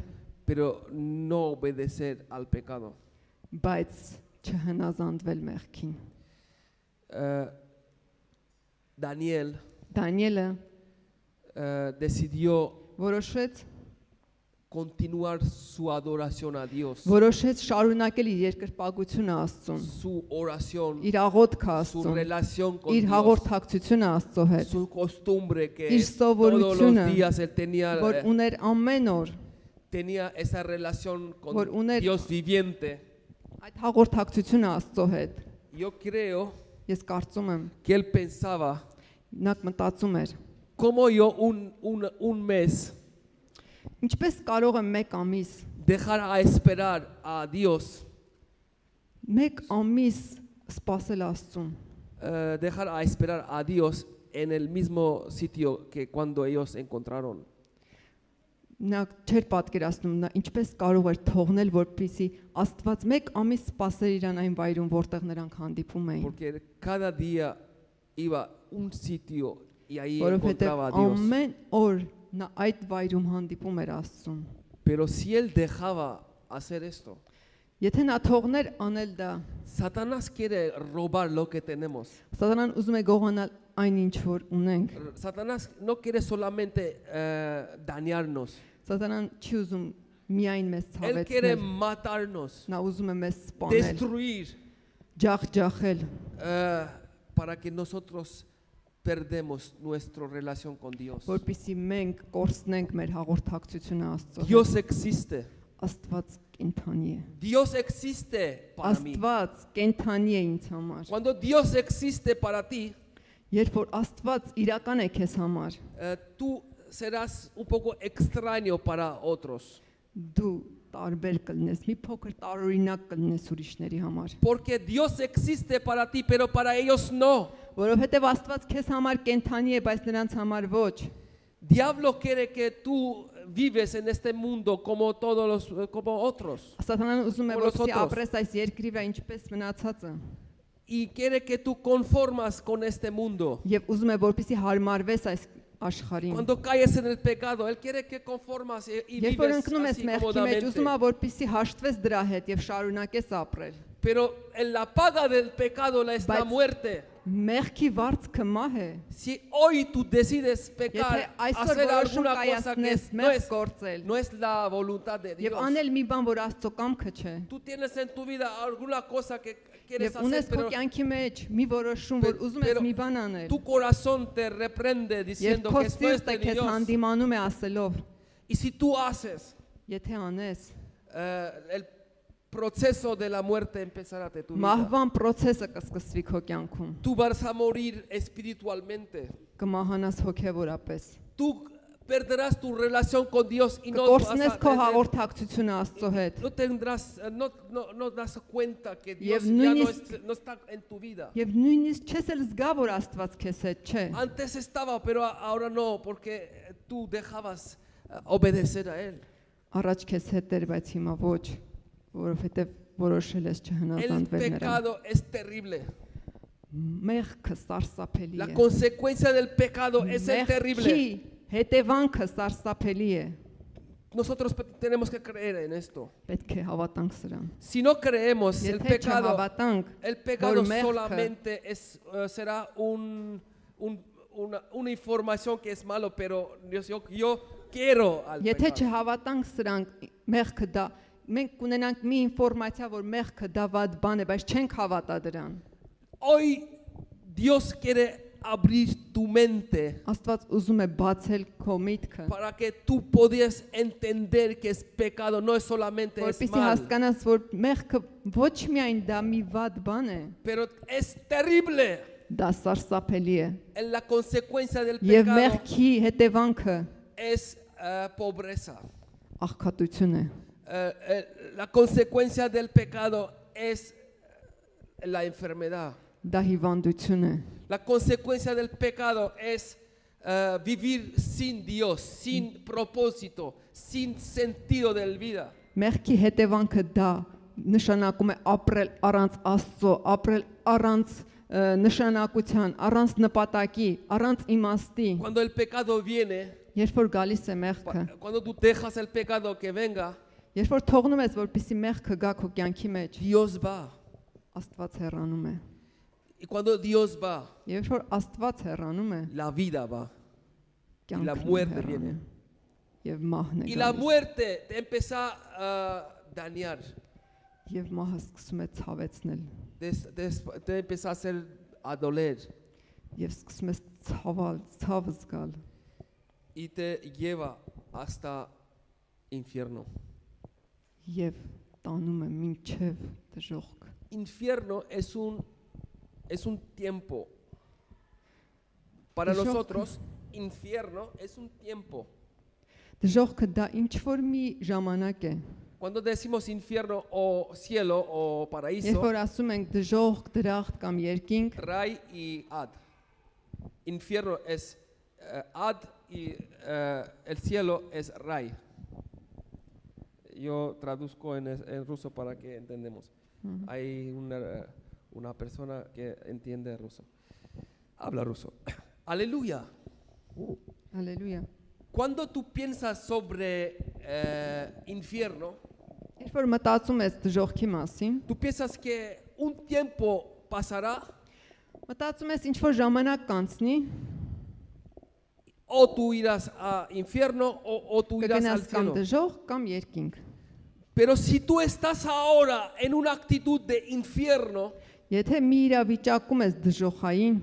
Speaker 1: pero no obedecer al pecado.
Speaker 2: բայց չհնազանդվել մեղքին։
Speaker 1: Daniel
Speaker 2: Դանիելը
Speaker 1: decidió
Speaker 2: որոշեց
Speaker 1: continuar su adoración a Dios,
Speaker 2: որոշեց շարունակել իր երկրպագությունը Աստծուն,
Speaker 1: su oración,
Speaker 2: իր աղոթքը
Speaker 1: su
Speaker 2: Աստծուն,
Speaker 1: relación con
Speaker 2: իր
Speaker 1: Dios,
Speaker 2: hաղորդակցությունը Աստծո հետ,
Speaker 1: su costumbre que
Speaker 2: իր
Speaker 1: todos los
Speaker 2: սովորությունը,
Speaker 1: días él tenía,
Speaker 2: որ ուներ ամեն օր,
Speaker 1: tenía esa relación con
Speaker 2: Որ ուներ-
Speaker 1: Dios viviente.
Speaker 2: այդ հաղորդակցությունը Աստծո հետ։
Speaker 1: Yo creo
Speaker 2: Ես կարծում եմ,
Speaker 1: que él pensaba,
Speaker 2: նա մտածում էր,
Speaker 1: ¿cómo yo un mes
Speaker 2: ինչպես կարող եմ մեկ ամիս,
Speaker 1: dejar a esperar a Dios,
Speaker 2: մեկ ամիս սպասել Աստծուն։
Speaker 1: dejar a esperar a Dios en el mismo sitio que cuando ellos encontraron?
Speaker 2: Նա չէր պատկերացնում, նա ինչպես կարող էր թողնել, որպեսզի Աստված մեկ ամիս սպասեր իրան այն վայրում, որտեղ նրանք հանդիպում էին։
Speaker 1: Porque cada día iba a un sitio y ahí
Speaker 2: Որովհետև
Speaker 1: encontraba a Dios.
Speaker 2: ամեն օր նա այդ վայրում հանդիպում էր Աստծուն։
Speaker 1: Pero si él dejaba hacer esto,
Speaker 2: Եթե նա թողներ անել դա,
Speaker 1: Satanás quiere robar lo que tenemos.
Speaker 2: Սատանան ուզում է գողանալ այն ինչ որ ունենք։
Speaker 1: Satanás no quiere solamente dañarnos.
Speaker 2: Սատանան չի ուզում միայն մեզ
Speaker 1: Él quiere
Speaker 2: ցավեցնել,
Speaker 1: matarnos,
Speaker 2: նա ուզում է մեզ սպանել,
Speaker 1: destruir,
Speaker 2: ջախջախել,
Speaker 1: para que nosotros perdemos nuestra relación con Dios.
Speaker 2: որպեսզի մենք կորցնենք մեր հաղորդակցությունը Աստծո հետ։
Speaker 1: Dios existe.
Speaker 2: Աստված կենթանի է։
Speaker 1: Dios existe para mí.
Speaker 2: Աստված կենթանի է ինձ համար։
Speaker 1: Cuando Dios existe para ti,
Speaker 2: Երբ որ Աստված իրական է քեզ համար,
Speaker 1: tú serás un poco extraño para otros.
Speaker 2: դու տարբեր կլինես, մի փոքր տարօրինակ կլինես ուրիշների համար,
Speaker 1: Porque Dios existe para ti, pero para ellos no.
Speaker 2: որովհետև Աստված քեզ համար կենթանի է, բայց նրանց համար ոչ։
Speaker 1: Diablo quiere que tú vives en este mundo como como otros.
Speaker 2: Սատանան ուզում է
Speaker 1: Como los
Speaker 2: որպեսզի
Speaker 1: otros.
Speaker 2: ապրես այս երկրի վրա ինչպես մնացածը,
Speaker 1: Y quiere que tú conformas con este mundo.
Speaker 2: եւ ուզում է որպեսզի հարմարվես այս աշխարհին։
Speaker 1: Cuando caes en el pecado, Él quiere que conformas y
Speaker 2: Երբ որ
Speaker 1: vives
Speaker 2: ընկնում ես
Speaker 1: así
Speaker 2: մեղքի մեջ, ուզում է
Speaker 1: cómodamente.
Speaker 2: որպեսզի հաշտվես դրա հետ եւ շարունակես ապրել։
Speaker 1: Pero en la paga del pecado es la
Speaker 2: Բայց-
Speaker 1: muerte.
Speaker 2: Մեղքի վարձքը մահ է։
Speaker 1: Si hoy tú decides
Speaker 2: Եթե
Speaker 1: pecar,
Speaker 2: այսօր
Speaker 1: hacer
Speaker 2: որոշում
Speaker 1: alguna cosa que
Speaker 2: կայացնես
Speaker 1: no
Speaker 2: մեղ
Speaker 1: es,
Speaker 2: գործել
Speaker 1: no es la voluntad de
Speaker 2: եւ
Speaker 1: Dios.
Speaker 2: անել մի բան, որ Աստծո կամքը չէ,
Speaker 1: Tú tienes en tu vida alguna cosa que quieres
Speaker 2: եւ ունես
Speaker 1: hacer,
Speaker 2: քո
Speaker 1: pero
Speaker 2: կյանքի մեջ մի որոշում, որ ուզում ես
Speaker 1: pero
Speaker 2: մի բան անել,
Speaker 1: tu corazón te reprende
Speaker 2: եւ
Speaker 1: diciendo
Speaker 2: քո
Speaker 1: que esto es
Speaker 2: սիրտը
Speaker 1: de
Speaker 2: քեզ
Speaker 1: Dios.
Speaker 2: հանդիմանում է ասելով,
Speaker 1: Y si tú haces,
Speaker 2: եթե անես,
Speaker 1: el proceso de la muerte empezará de tu vida.
Speaker 2: մահվան process-ը կսկսվի քո կյանքում,
Speaker 1: Tú vas a morir espiritualmente.
Speaker 2: կմահանաս հոգեվորապես,
Speaker 1: Tú perderás tu relación con Dios y no vas
Speaker 2: կկորցնես
Speaker 1: a
Speaker 2: քո
Speaker 1: tener-
Speaker 2: հաղորդակցությունը Աստծո հետ,
Speaker 1: no tendrás, no das cuenta que
Speaker 2: Եվ
Speaker 1: Dios ya no,
Speaker 2: նույնիսկ-
Speaker 1: no está en tu vida.
Speaker 2: եւ նույնիսկ չես էլ զգա, որ Աստված քեզ հետ չէ։
Speaker 1: Antes estaba, pero ahora no, porque tú dejabas obedecer a Él.
Speaker 2: Առաջ քեզ հետ էր, բայց հիմա ոչ, որովհետև որոշել ես
Speaker 1: El
Speaker 2: չհնազանդվել նրան։
Speaker 1: pecado es terrible.
Speaker 2: Մեղքը սարսափելի
Speaker 1: La
Speaker 2: է։
Speaker 1: consecuencia del pecado es el terrible.
Speaker 2: Մեղքի հետևանքը սարսափելի է։
Speaker 1: Nosotros tenemos que creer en esto.
Speaker 2: Պետք է havատանք սրան։
Speaker 1: Si no creemos, el
Speaker 2: Եթե
Speaker 1: pecado,
Speaker 2: չհավատանք,
Speaker 1: el pecado
Speaker 2: որ մեղքը
Speaker 1: solamente será una información que es malo, pero yo quiero al
Speaker 2: եթե
Speaker 1: pecado.
Speaker 2: չհավատանք սրանք, մեղքը դա մենք կունենանք մի ինֆորմացիա, որ մեղքը դա վատ բան է, բայց չենք հավատա դրան։
Speaker 1: Hoy Dios quiere abrir tu mente
Speaker 2: Աստված ուզում է բացել քո միտքը,
Speaker 1: para que tú puedas entender que es pecado, no es solamente es
Speaker 2: որպեսզի
Speaker 1: mal,
Speaker 2: հասկանաս, որ մեղքը ոչ միայն դա մի վատ բան է,
Speaker 1: pero es terrible.
Speaker 2: դա սարսափելի է։
Speaker 1: La consecuencia del
Speaker 2: Եվ
Speaker 1: pecado
Speaker 2: մեղքի հետևանքը
Speaker 1: es pobreza.
Speaker 2: աղքատություն է։
Speaker 1: La consecuencia del pecado es la enfermedad.
Speaker 2: Դա հիվանդություն է։
Speaker 1: La consecuencia del pecado es vivir sin Dios, sin propósito, sin sentido de vida.
Speaker 2: Մեղքի հետևանքը դա նշանակում է ապրել առանց Աստծո, ապրել առանց նշանակության, առանց նպատակի, առանց իմաստի։
Speaker 1: Cuando el pecado viene,
Speaker 2: Երբ որ գալիս է մեղքը,
Speaker 1: cuando tú dejas el pecado que venga,
Speaker 2: երբ որ թողնում ես, որպեսզի մեղքը գա քո կյանքի մեջ,
Speaker 1: Dios va.
Speaker 2: Աստված հեռանում է։
Speaker 1: Y cuando Dios va,
Speaker 2: Երբ որ Աստված հեռանում է,
Speaker 1: la vida va. Y la
Speaker 2: կյանքն
Speaker 1: muerte
Speaker 2: հեռանում է։
Speaker 1: viene.
Speaker 2: եւ մահն է
Speaker 1: Y la
Speaker 2: գալիս։
Speaker 1: muerte te empieza a dañar.
Speaker 2: Եվ մահը սկսում է ցավեցնել
Speaker 1: Te empieza a hacer a doler.
Speaker 2: եւ սկսում է ցավ զգալ
Speaker 1: Y te lleva hasta infierno.
Speaker 2: եւ տանում է մինչև դժոխք։
Speaker 1: Infierno es un tiempo. Para
Speaker 2: Dejó-
Speaker 1: nosotros, infierno es un tiempo.
Speaker 2: Դժոխքը դա ինչ որ մի ժամանակ է։
Speaker 1: Cuando decimos infierno o cielo o
Speaker 2: Երբ
Speaker 1: paraíso,
Speaker 2: որ ասում ենք դժոխք, դրախտ կամ երկինք,
Speaker 1: Ray y Ad. Infierno es Ad y el cielo es Ray. Yo traduzco en ruso para que entendamos. Hay una persona que entiende ruso. Habla ruso. Aleluya.
Speaker 2: Հալելույա։
Speaker 1: Cuando tú piensas sobre infierno,
Speaker 2: Երբ որ մտածում ես դժոխքի մասին,
Speaker 1: tú piensas que un tiempo pasará
Speaker 2: մտածում ես ինչ որ ժամանակ կանցնի,
Speaker 1: o tú irás a infierno o tú irás al
Speaker 2: կգնաս կամ
Speaker 1: cielo.
Speaker 2: դժոխք կամ երկինք։
Speaker 1: Pero si tú estás ahora en una actitud de infierno,
Speaker 2: Եթե մի իրավիճակում ես դժոխային,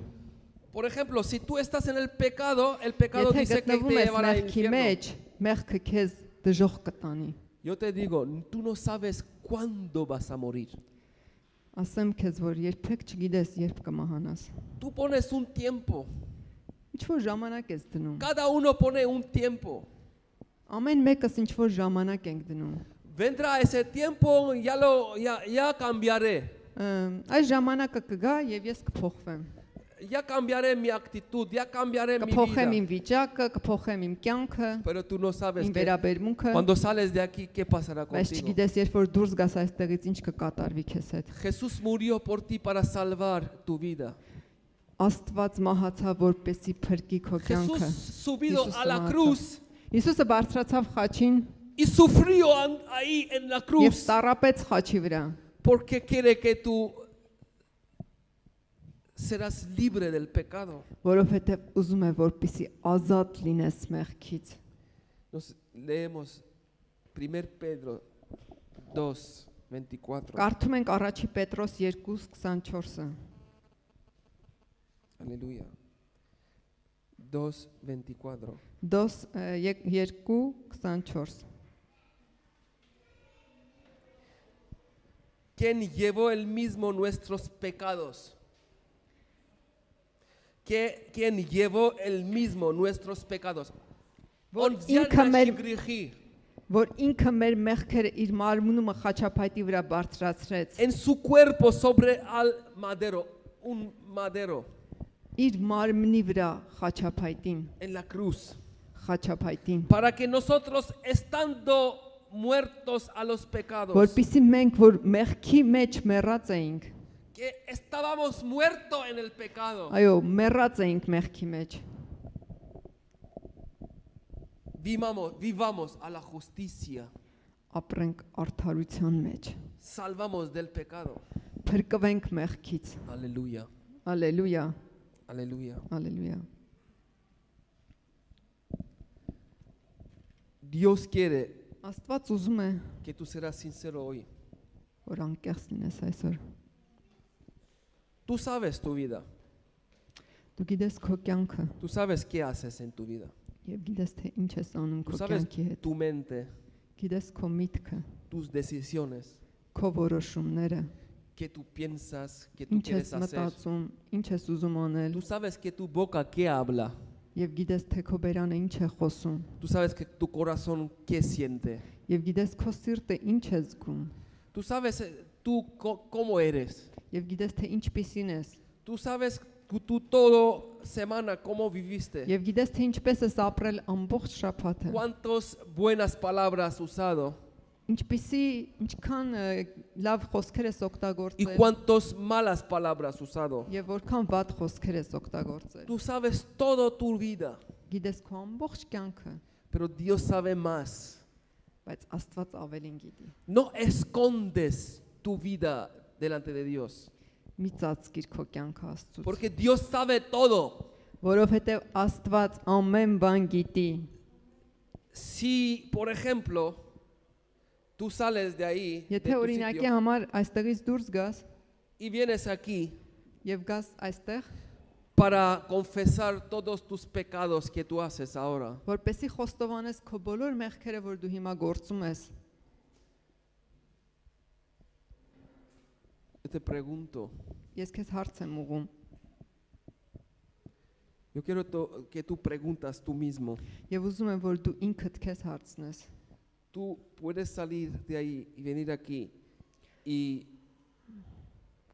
Speaker 1: por ejemplo, si tú estás en el pecado
Speaker 2: եթե
Speaker 1: dice que
Speaker 2: գտնվում
Speaker 1: te
Speaker 2: ես
Speaker 1: llevará al
Speaker 2: մեղքի
Speaker 1: infierno.
Speaker 2: մեջ, մեղքը քեզ դժոխ կտանի։
Speaker 1: Yo te digo, tú no sabes cuándo vas a morir.
Speaker 2: Ասեմ քեզ, որ երբեք չգիտես, երբ կմահանաս։
Speaker 1: Tú pones un tiempo.
Speaker 2: Ինչ որ ժամանակ ես դնում։
Speaker 1: Cada uno pone un tiempo.
Speaker 2: Ամեն մեկս ինչ որ ժամանակ ենք դնում։
Speaker 1: Vendrá ese tiempo, ya cambiaré.
Speaker 2: Այս ժամանակը կգա եւ ես կփոխվեմ։
Speaker 1: Ya cambiaré mi actitud, ya cambiaré mi
Speaker 2: Կփոխեմ իմ
Speaker 1: vida.
Speaker 2: վիճակը, կփոխեմ իմ կյանքը,
Speaker 1: Pero tú no sabes
Speaker 2: իմ
Speaker 1: que
Speaker 2: վերաբերմունքը,
Speaker 1: cuando sales de aquí, ¿qué pasará
Speaker 2: բայց
Speaker 1: contigo?
Speaker 2: չգիտես, երբ որ դուրս գաս այստեղից ինչ կկատարվի քեզ հետ։
Speaker 1: Jesús murió por ti para salvar tu vida.
Speaker 2: Աստված մահացավ, որպեսի փրկի քո
Speaker 1: Jesús
Speaker 2: կյանքը։
Speaker 1: subido
Speaker 2: Jesús
Speaker 1: a la
Speaker 2: mata.
Speaker 1: cruz
Speaker 2: Հիսուսը բարձրացավ խաչին
Speaker 1: y sufrió ahí en la
Speaker 2: եւ
Speaker 1: cruz
Speaker 2: տարապեց խաչի վրա,
Speaker 1: porque quiere que tú serás libre del pecado.
Speaker 2: որովհետեւ ուզում է, որպեսի ազատ լինես մեղքից։
Speaker 1: Nos leemos 1 Pedro 2:24.
Speaker 2: Կարդում ենք առաջի Պետրոս 2:24-ը։
Speaker 1: Aleluya. 2:24.
Speaker 2: 2:24
Speaker 1: ¿Quién llevó el mismo nuestros pecados? ¿Quién llevó el mismo nuestros pecados?
Speaker 2: Որ
Speaker 1: Он взял
Speaker 2: ինքը
Speaker 1: наши
Speaker 2: մեր
Speaker 1: грехи
Speaker 2: որ ինքը մեր մեղքերը իր մարմնումը խաչապայտի վրա բարձրացրեց,
Speaker 1: en su cuerpo sobre al madero, un madero
Speaker 2: իր մարմնի վրա խաչապայտին,
Speaker 1: en la cruz,
Speaker 2: խաչապայտին,
Speaker 1: para que nosotros estando muertos a los pecados,
Speaker 2: որpիսի մենք որ մեղքի մեջ մեռած էինք,
Speaker 1: que estábamos muertos en el pecado,
Speaker 2: այո, մեռած էինք մեղքի մեջ,
Speaker 1: vivamos a la justicia,
Speaker 2: ապրենք արդարության մեջ,
Speaker 1: salvamos del pecado.
Speaker 2: փրկվենք մեղքից։
Speaker 1: Aleluya,
Speaker 2: Ալելույա,
Speaker 1: aleluya.
Speaker 2: ալելույա։
Speaker 1: Dios quiere
Speaker 2: Աստված ուզում է,
Speaker 1: que tú seas sincero hoy.
Speaker 2: որ անկեղծ լինես այսօր։
Speaker 1: Tú sabes tu vida,
Speaker 2: Դու գիտես քո կյանքը
Speaker 1: tú sabes qué haces en tu vida,
Speaker 2: եւ գիտես թե ինչ ես անում
Speaker 1: tú
Speaker 2: քո
Speaker 1: sabes
Speaker 2: կյանքի հետ։
Speaker 1: tu mente,
Speaker 2: Գիտես քո միտքը,
Speaker 1: tus decisiones,
Speaker 2: քո որոշումները,
Speaker 1: qué tú piensas, qué tú
Speaker 2: ինչ
Speaker 1: quieres
Speaker 2: ես
Speaker 1: hacer.
Speaker 2: մտածում, ինչ ես ուզում անել
Speaker 1: Tú sabes que tu boca qué habla,
Speaker 2: եւ gidես թե քո բերանը ինչ է խոսում
Speaker 1: tú sabes que tu corazón qué siente,
Speaker 2: եւ gidես քո սիրտը ինչ է զգում
Speaker 1: tú sabes tú cómo eres,
Speaker 2: եւ gidես թե ինչպիսին ես
Speaker 1: tú sabes tú todo semana cómo viviste,
Speaker 2: եւ gidես թե ինչպես ես ապրել ամբողջ շաբաթը
Speaker 1: cuántas buenas palabras usado
Speaker 2: ինչքան լավ խոսքեր ես
Speaker 1: y
Speaker 2: օգտագործել
Speaker 1: cuántas malas palabras usado.
Speaker 2: եւ որքան վատ խոսքեր ես օգտագործել
Speaker 1: Tú sabes toda tu vida,
Speaker 2: գիտես քո ամբողջ կյանքը
Speaker 1: pero Dios sabe más.
Speaker 2: բայց Աստված ավելին գիտի
Speaker 1: No escondes tu vida delante de Dios,
Speaker 2: մի ծածկիր քո կյանքը Աստծուց
Speaker 1: porque Dios sabe todo.
Speaker 2: որովհետեւ Աստված ամեն բան գիտի
Speaker 1: Si, por ejemplo, tú sales de ahí de
Speaker 2: Եթե
Speaker 1: tu
Speaker 2: օրինակի
Speaker 1: sitio,
Speaker 2: համար այստեղից դուրս գաս
Speaker 1: y vienes aquí
Speaker 2: եւ գաս այստեղ,
Speaker 1: para confesar todos tus pecados que tú haces ahora,
Speaker 2: որպեսի խոստովանես քո բոլոր մեղքերը, որ դու հիմա գործում ես,
Speaker 1: yo te pregunto,
Speaker 2: ես քեզ հարց եմ ուղում,
Speaker 1: yo quiero que tú preguntas tú mismo,
Speaker 2: եւ ուզում եմ, որ դու ինքդ քեզ հարցնես,
Speaker 1: tú puedes salir de ahí y venir aquí y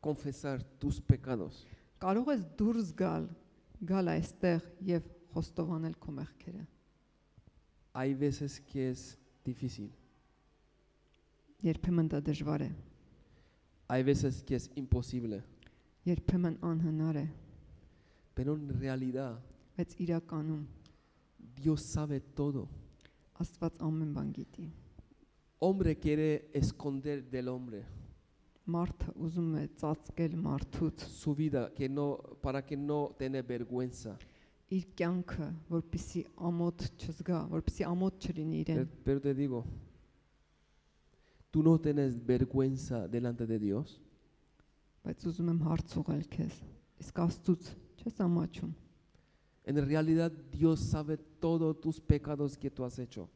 Speaker 1: confesar tus pecados.
Speaker 2: կարող ես դուրս գալ այստեղ եւ խոստովանել քո մեղքերը։
Speaker 1: Hay veces que es difícil,
Speaker 2: Երբեմն դա դժվար է,
Speaker 1: hay veces que es imposible,
Speaker 2: երբեմն անհնար է,
Speaker 1: pero en realidad
Speaker 2: բայց իրականում
Speaker 1: Dios sabe todo.
Speaker 2: Աստված ամեն բան գիտի։
Speaker 1: Hombre quiere esconder del hombre
Speaker 2: Մարդը ուզում է ծածկել մարդուց
Speaker 1: su vida para que no tenga vergüenza.
Speaker 2: իր կյանքը, որպեսի ամոթ չզգա, որպեսի ամոթ չլինի իրեն։
Speaker 1: Pero te digo, tú no tienes vergüenza delante de Dios.
Speaker 2: Բայց ուզում եմ հարց ուղղել քեզ։ Իսկ Աստծուց չես ամաչում։
Speaker 1: En realidad Dios sabe todos tus pecados que tú has hecho.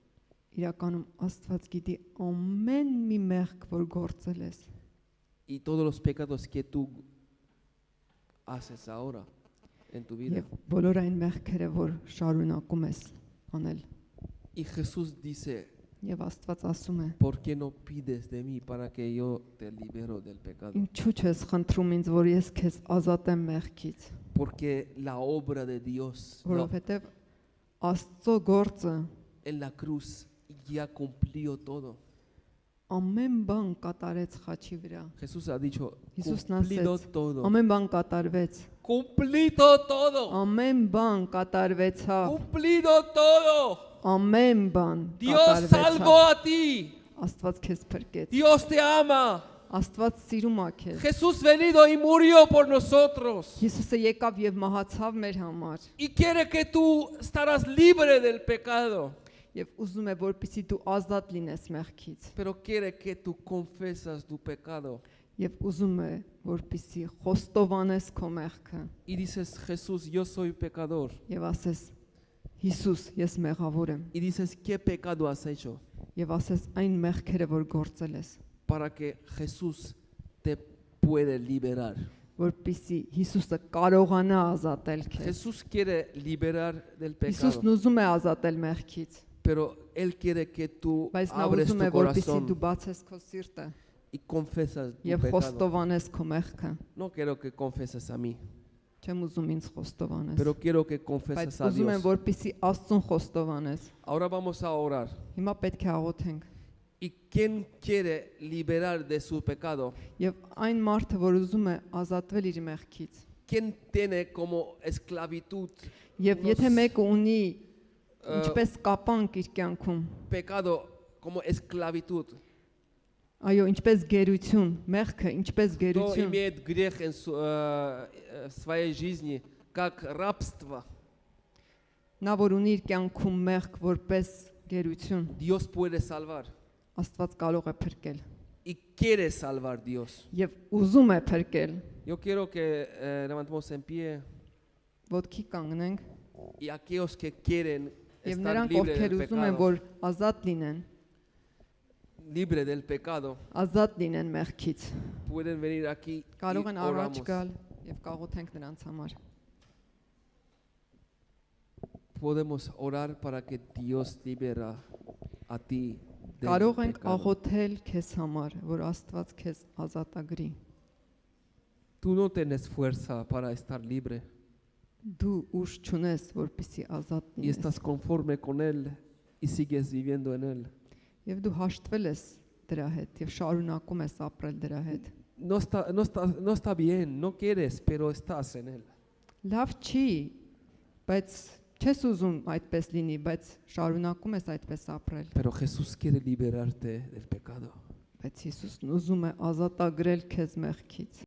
Speaker 2: Իրականում Աստված գիտի ամեն մի մեղք, որ գործել ես,
Speaker 1: Y todos los pecados que tú haces ahora en tu vida.
Speaker 2: եւ բոլոր այն մեղքերը, որ շարունակում ես անել։
Speaker 1: Y Jesús dice,
Speaker 2: Եվ Աստված ասում է.
Speaker 1: ¿por qué no pides de mí para que yo te libero del pecado?
Speaker 2: Ինչու՞ չես խնդրում ինձ, որ ես քեզ ազատեմ մեղքից,
Speaker 1: Porque la obra de Dios
Speaker 2: որովհետեւ Աստծո գործը
Speaker 1: en la cruz ya cumplió todo.
Speaker 2: ամեն բան կատարեց խաչի վրա։
Speaker 1: Jesús ha dicho,
Speaker 2: Հիսուսն
Speaker 1: cumplido
Speaker 2: ասեց,
Speaker 1: todo.
Speaker 2: ամեն բան կատարվեց,
Speaker 1: Cumplido todo.
Speaker 2: ամեն բան կատարվեցավ,
Speaker 1: Cumplido todo.
Speaker 2: ամեն բան
Speaker 1: Dios salvó
Speaker 2: կատարվեցավ։
Speaker 1: a ti.
Speaker 2: Աստված քեզ փրկեց,
Speaker 1: Dios te ama.
Speaker 2: Աստված սիրում է քեզ։
Speaker 1: Jesús venido y murió por nosotros.
Speaker 2: Հիսուսը եկավ եւ մահացավ մեր համար,
Speaker 1: Y quiere que tú estarás libre del pecado.
Speaker 2: եւ ուզում է, որպեսզի դու ազատ լինես մեղքից,
Speaker 1: Pero quiere que tú confesas tu pecado.
Speaker 2: եւ ուզում է, որպեսզի խոստովանես քո մեղքը
Speaker 1: Y dices, Jesús, yo soy pecador.
Speaker 2: եւ ասես. Հիսուս, ես մեղավոր եմ,
Speaker 1: Y dices, ¿qué pecado has hecho?
Speaker 2: եւ ասես այն մեղքերը, որ գործել ես,
Speaker 1: Para que Jesús te puede liberar.
Speaker 2: որպեսզի Հիսուսը կարողանա ազատել քեզ։
Speaker 1: Jesús quiere liberar del
Speaker 2: Հիսուսն
Speaker 1: pecado.
Speaker 2: ուզում է ազատել մեղքից,
Speaker 1: Pero Él quiere que tú
Speaker 2: բայց նա
Speaker 1: abres
Speaker 2: ուզում
Speaker 1: tu
Speaker 2: է, որպեսզի
Speaker 1: corazón
Speaker 2: դու բացես քո սիրտը
Speaker 1: y confesas tu
Speaker 2: եւ
Speaker 1: pecado.
Speaker 2: խոստովանես քո մեղքը։
Speaker 1: No quiero que confeses a mí,
Speaker 2: Չեմ ուզում ինձ խոստովանես,
Speaker 1: pero quiero que
Speaker 2: բայց
Speaker 1: confeses a
Speaker 2: ուզում եմ,
Speaker 1: Dios.
Speaker 2: որպեսզի Աստծուն խոստովանես։
Speaker 1: Ahora vamos a orar.
Speaker 2: Հիմա պետք է աղոթենք։
Speaker 1: ¿Y quién quiere liberar de su pecado?
Speaker 2: Եվ այն մարդը, որ ուզում է ազատվել իր մեղքից,
Speaker 1: ¿Quién tiene como esclavitud
Speaker 2: եւ
Speaker 1: Ունոս-
Speaker 2: եթե մեկը ունի ինչպես կապանք իր կյանքում,
Speaker 1: pecado como esclavitud?
Speaker 2: այո, ինչպես գերություն, մեղքը, ինչպես
Speaker 1: Кто
Speaker 2: գերություն,
Speaker 1: имеет грех в своей жизни как рабство?
Speaker 2: նա որ ունի իր կյանքում մեղք որպես գերություն,
Speaker 1: Dios puede salvar
Speaker 2: Աստված կարող է փրկել
Speaker 1: y quiere salvar Dios.
Speaker 2: եւ ուզում է փրկել։
Speaker 1: Yo quiero que levantemos en pie
Speaker 2: Ոտքի կանգնենք
Speaker 1: y aquellos que quieren
Speaker 2: եւ
Speaker 1: estar
Speaker 2: նրանք,
Speaker 1: libres
Speaker 2: ովքեր
Speaker 1: del
Speaker 2: ուզում են,
Speaker 1: pecado,
Speaker 2: որ ազատ լինեն,
Speaker 1: libre del pecado,
Speaker 2: ազատ լինեն մեղքից,
Speaker 1: pueden venir aquí y
Speaker 2: կարող են առաջ
Speaker 1: oramos.
Speaker 2: գալ եւ կաղոթենք նրանց համար։
Speaker 1: Podemos orar para que Dios libera a ti del
Speaker 2: Կարող ենք
Speaker 1: pecado.
Speaker 2: աղոթել քեզ համար, որ Աստված քեզ ազատագրի։
Speaker 1: Tú no tienes fuerza para estar libre
Speaker 2: Դու ուժ չունես, որպեսզի ազատ
Speaker 1: y
Speaker 2: լինես։
Speaker 1: estás conforme con Él y sigues viviendo en Él.
Speaker 2: Եվ դու հաշտվել ես դրա հետ եւ շարունակում ես ապրել դրա հետ։
Speaker 1: No está bien, no quieres, pero estás en Él.
Speaker 2: Լավ չի, բայց չես ուզում այդպես լինի, բայց շարունակում ես այդպես ապրել։
Speaker 1: Pero Jesús quiere liberarte del pecado.
Speaker 2: Բայց Հիսուսն ուզում է ազատագրել քեզ մեղքից։